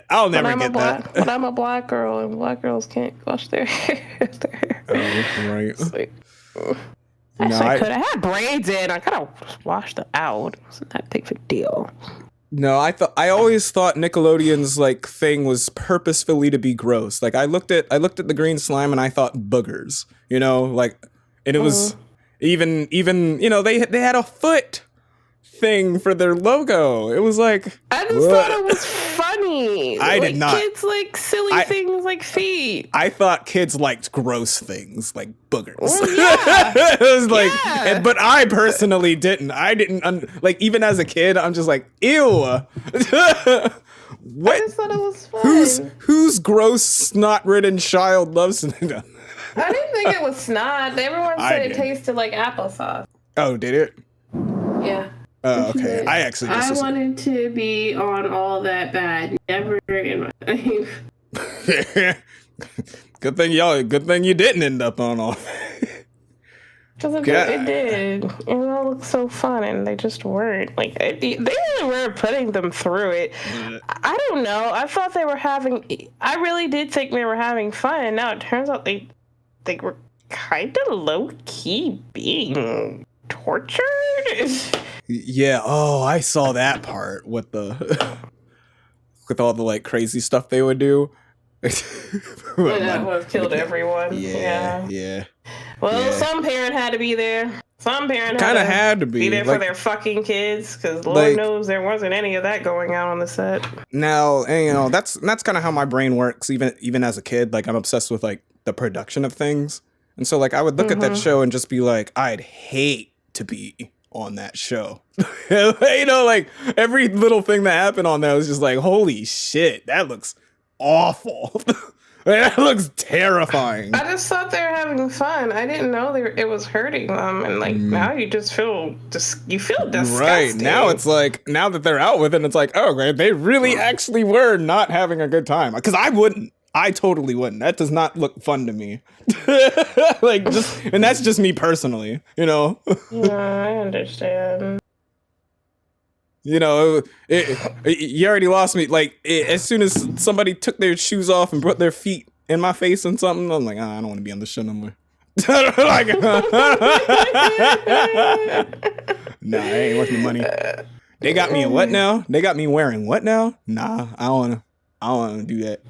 I'll never get that. But I'm a black girl, and black girls can't wash their hair. Oh, right. I could have had braids in. I could have washed them out. It wasn't that big of a deal. No, I always thought Nickelodeon's like thing was purposefully to be gross. Like I looked at the green slime and I thought boogers, you know, like, and it Even you know, they had a foot thing for their logo. It was like, I just thought it was funny. I did not. Kids like silly things like feet. I thought kids liked gross things like boogers. Well, yeah. It was like, Yeah. but I personally didn't. I didn't like, even as a kid, I'm just like, ew. I just thought it was fun. Whose gross snot-ridden child loves it? I didn't think it was snot. Everyone said it tasted like applesauce. Oh, did it? Yeah. Oh, okay. I wanted to be on all that bad. Never in my life. Good thing you didn't end up on all. Because it did. And it all looked so fun, and they just weren't. Like, they really were putting them through it. I don't know. I thought they were I really did think they were having fun, and now it turns out they were kind of low-key being tortured. Yeah. Oh, I saw that part with with all the like crazy stuff they would do. That would have killed everyone. Yeah. Well, some parent had to be there. Some parent had to be there for their fucking kids, because Lord knows there wasn't any of that going on the set. Now, and, you know, that's kind of how my brain works. Even as a kid, like I'm obsessed with like the production of things, and so like I would look at that show and just be like, I'd hate to be on that show. You know, like every little thing that happened on there was just like, holy shit, that looks awful. That looks terrifying. I just thought they were having fun. I didn't know it was hurting them, and like now you just feel disgusting. Right, now it's like, now that they're out with it, it's like, oh great, they really actually were not having a good time. Because I totally wouldn't. That does not look fun to me. Like, and that's just me personally, you know. No, I understand. You know, you already lost me. Like, as soon as somebody took their shoes off and put their feet in my face and something, I'm like, I don't want to be on the show no more. Like, nah, I ain't worth the money. They got me in what now? They got me wearing what now? Nah, I don't want to do that.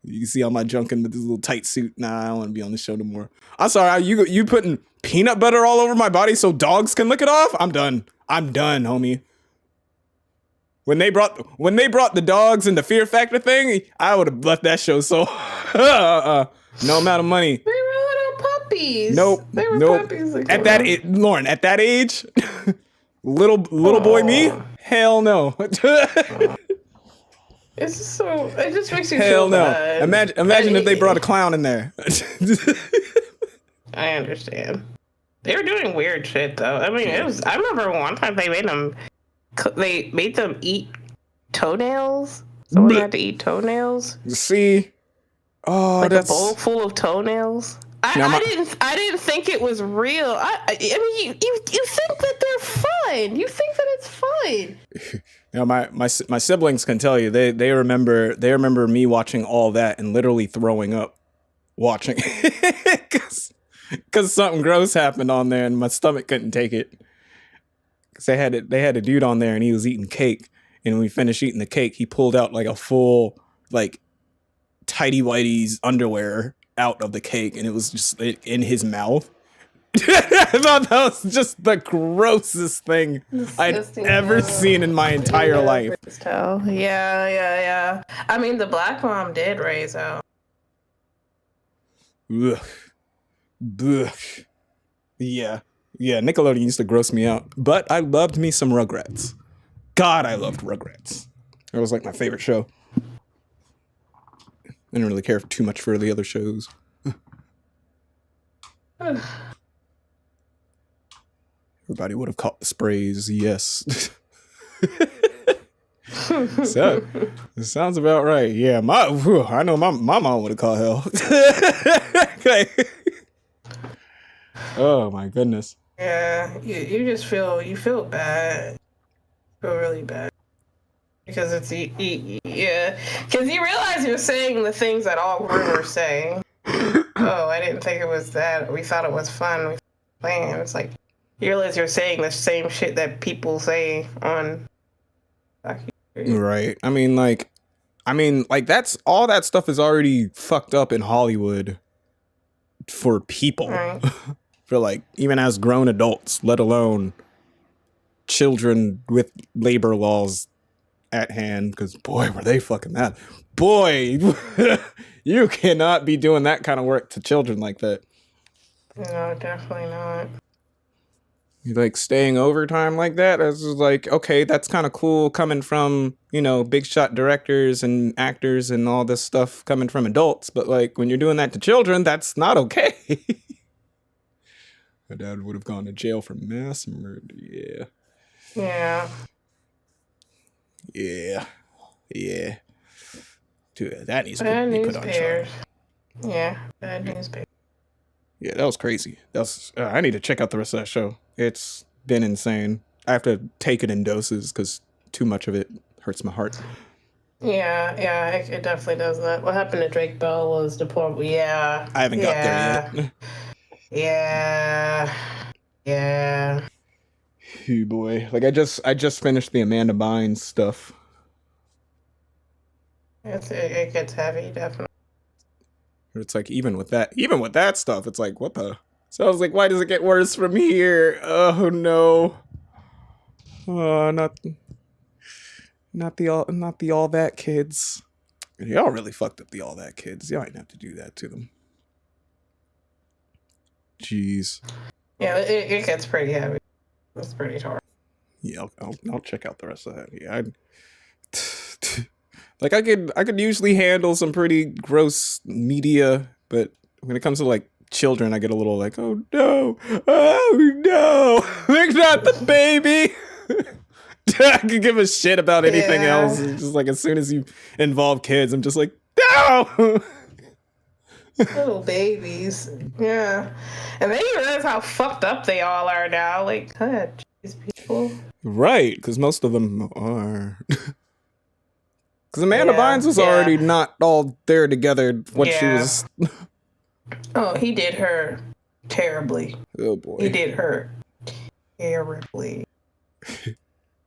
You can see all my junk in this little tight suit. Nah, I don't want to be on the show no more. I'm sorry, you putting peanut butter all over my body so dogs can lick it off? I'm done, homie. When they brought the dogs and the Fear Factor thing, I would have left that show so no amount of money. They were little puppies. Nope. They were puppies. At that Lauren, at that age, little boy me? Hell no. It's just so, it just makes you Hell feel no. bad. Imagine if they brought a clown in there. I understand. They were doing weird shit though. I mean, I remember one time they made them eat toenails. Someone had to eat toenails. See? Oh, like that's a bowl full of toenails. I didn't think it was real. I mean, you think that they're fun. You think that it's fun. You know, my siblings can tell you they remember me watching all that and literally throwing up watching because something gross happened on there and my stomach couldn't take it. Cause they had a dude on there and he was eating cake, and when we finished eating the cake, he pulled out like a full like tighty whitey's underwear out of the cake, and it was just in his mouth. I thought that was just the grossest thing I'd ever seen in my entire life. Yeah. I mean, the black mom did raise out. Ugh. Yeah, Nickelodeon used to gross me out, but I loved me some Rugrats. God, I loved Rugrats. It was like my favorite show. I didn't really care too much for the other shows. Everybody would have caught the sprays, yes. So, it sounds about right. Yeah, I know my mom would have caught hell. Okay. Oh my goodness. Yeah, you just feel bad. Feel really bad. Because it's because you realize you're saying the things that all groomers say. Oh, I didn't think it was that. We thought it was fun. We playing. It's like you realize you're saying the same shit that people say on. Right. I mean, like that's all that stuff is already fucked up in Hollywood for people, Right. for like even as grown adults, let alone children with labor laws at hand. Because boy, were they fucking that. Boy, you cannot be doing that kind of work to children like that. No, definitely not. Like staying overtime like that, it's just like, okay, that's kind of cool coming from, you know, big shot directors and actors and all this stuff coming from adults, but like when you're doing that to children, that's not okay. My dad would have gone to jail for mass murder. Yeah. Yeah. Dude, that needs to Bad be news put on bears. trial. Yeah, bad news bears. Yeah, that was crazy. I need to check out the rest of that show. It's been insane. I have to take it in doses because too much of it hurts my heart. Yeah, it definitely does that. What happened to Drake Bell was deplorable. Yeah. I haven't got there yet. Yeah. Hey boy, like I just finished the Amanda Bynes stuff. It gets heavy, definitely. It's like even with that stuff, it's like what the. So I was like, why does it get worse from here? Oh no. Oh, not the all that kids. Y'all really fucked up the all that kids. Y'all didn't have to do that to them. Jeez. Yeah, it gets pretty heavy. It's pretty hard. Yeah, I'll check out the rest of that. Yeah, like I could usually handle some pretty gross media, but when it comes to like children, I get a little like, oh no, they're not the baby. I could give a shit about anything else. It's just like as soon as you involve kids, I'm just like, no. Little babies. Yeah. And then you realize how fucked up they all are now. Like, God, these people. Right, because most of them are. Because Amanda Bynes was already not all there together when she was. Oh, he did her terribly. Oh boy. He did her terribly.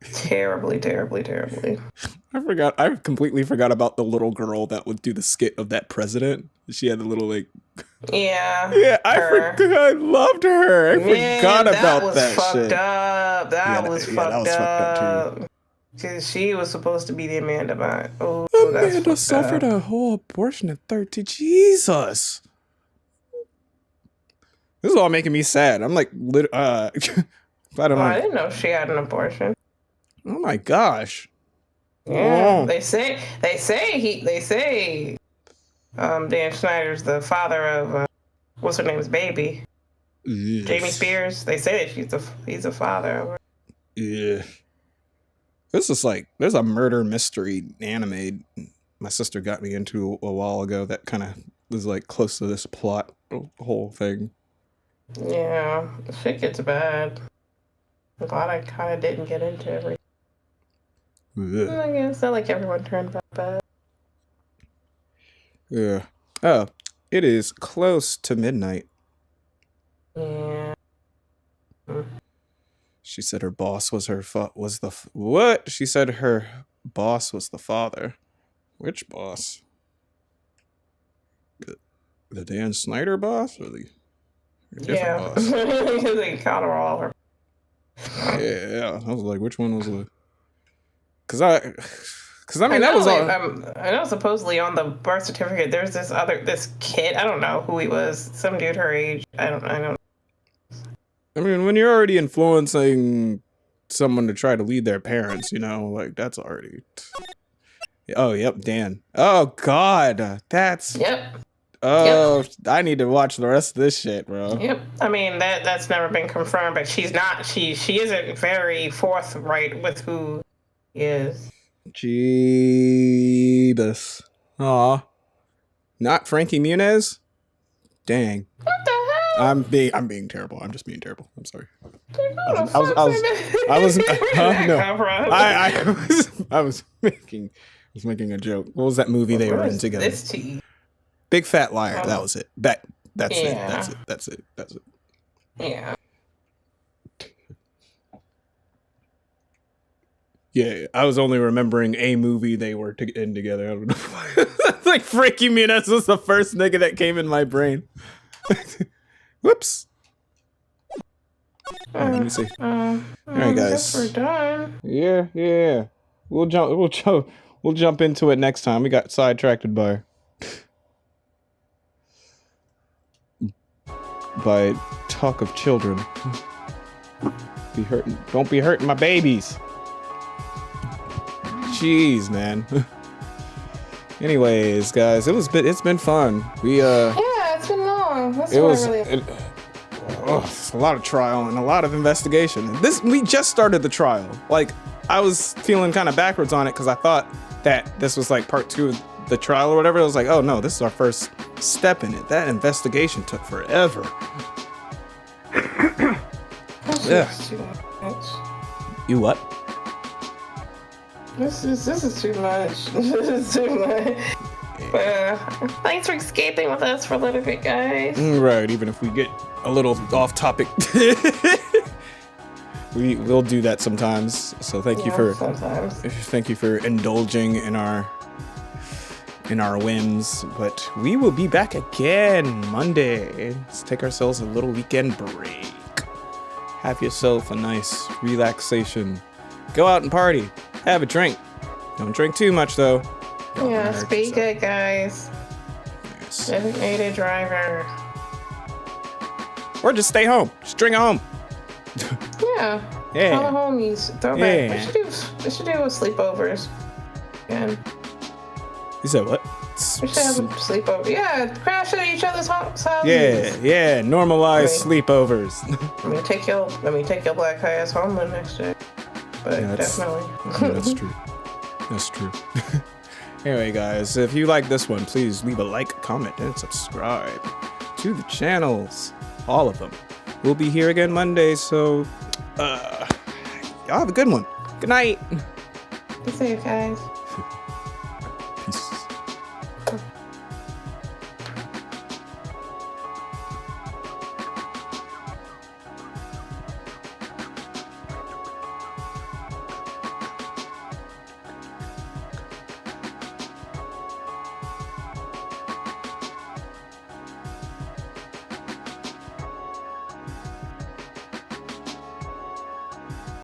Terribly. I completely forgot about the little girl that would do the skit of that president. She had the little like. Yeah. I loved her. I forgot about that shit. That was fucked up too. Because she was supposed to be the Amanda Bynes. Oh, Amanda suffered a whole abortion at 13. Jesus. This is all making me sad. I'm like, I don't know. I didn't know she had an abortion. Oh my gosh. Yeah, they say Dan Schneider's the father of what's her name's baby, Jamie Spears. They say that he's a father of her. Yeah. This is like there's a murder mystery anime my sister got me into a while ago that kind of was like close to this plot whole thing. Yeah, the shit gets bad. I'm glad I kind of didn't get into everything. I guess not like everyone turned bad. Yeah. Oh, it is close to midnight. Yeah. She said her boss was what? She said her boss was the father. Which boss? The Dan Snyder boss or the different boss? Because they count her all over. Yeah. I was like, which one was the? Because I mean that was all. I know supposedly on the birth certificate there's this kid. I don't know who he was. Some dude her age. I don't. I mean, when you're already influencing someone to try to lead their parents, you know, like that's already. Oh, yep, Dan. Oh God, that's. Yep. Oh, yep. I need to watch the rest of this shit, bro. Yep. I mean that's never been confirmed, but she's not. She isn't very forthright with who he is. Jeebus. Aw. Not Frankie Muniz? Dang. What the hell? I'm being terrible. I'm just being terrible. I'm sorry. I was making a joke. What was that movie they were in together? Big Fat Liar. That was it. That's it. Yeah. Yeah, I was only remembering a movie they were in together. I don't know. Like Frankie Muniz was the first nigga that came in my brain. Whoops. Alright, let me see. Alright, guys. We're done. Yeah. We'll jump into it next time. We got sidetracked by talk of children. Don't be hurting my babies. Jeez, man. Anyways, guys, it's been fun. Yeah, it's been long. That's it's a lot of trial and a lot of investigation. We just started the trial. Like, I was feeling kind of backwards on it because I thought that this was like part 2 of the trial or whatever. I was like, oh no, this is our first step in it. That investigation took forever. Yeah. You what? This is too much. This is too much. But thanks for escaping with us for a little bit, guys. Right, even if we get a little off topic. We'll do that sometimes. So thank you for indulging in our whims. But we will be back again Monday. Let's take ourselves a little weekend break. Have yourself a nice relaxation. Go out and party. Have a drink. Don't drink too much though. Yeah, speak it, guys. Yes. Designated driver. Or just stay home. Just drink at home. Yeah. Yeah. All the homies. Throwback. We should do sleepovers. Yeah. You said what? We should have a sleepover. Yeah, crash at each other's houses. Yeah. Normalize sleepovers. Let me take your black ass home the next day. But Yeah, definitely. That's true. That's true. Anyway, guys, if you like this one, please leave a like, comment, and subscribe to the channels. All of them. We'll be here again Monday, so y'all have a good one. Good night. Be safe, guys.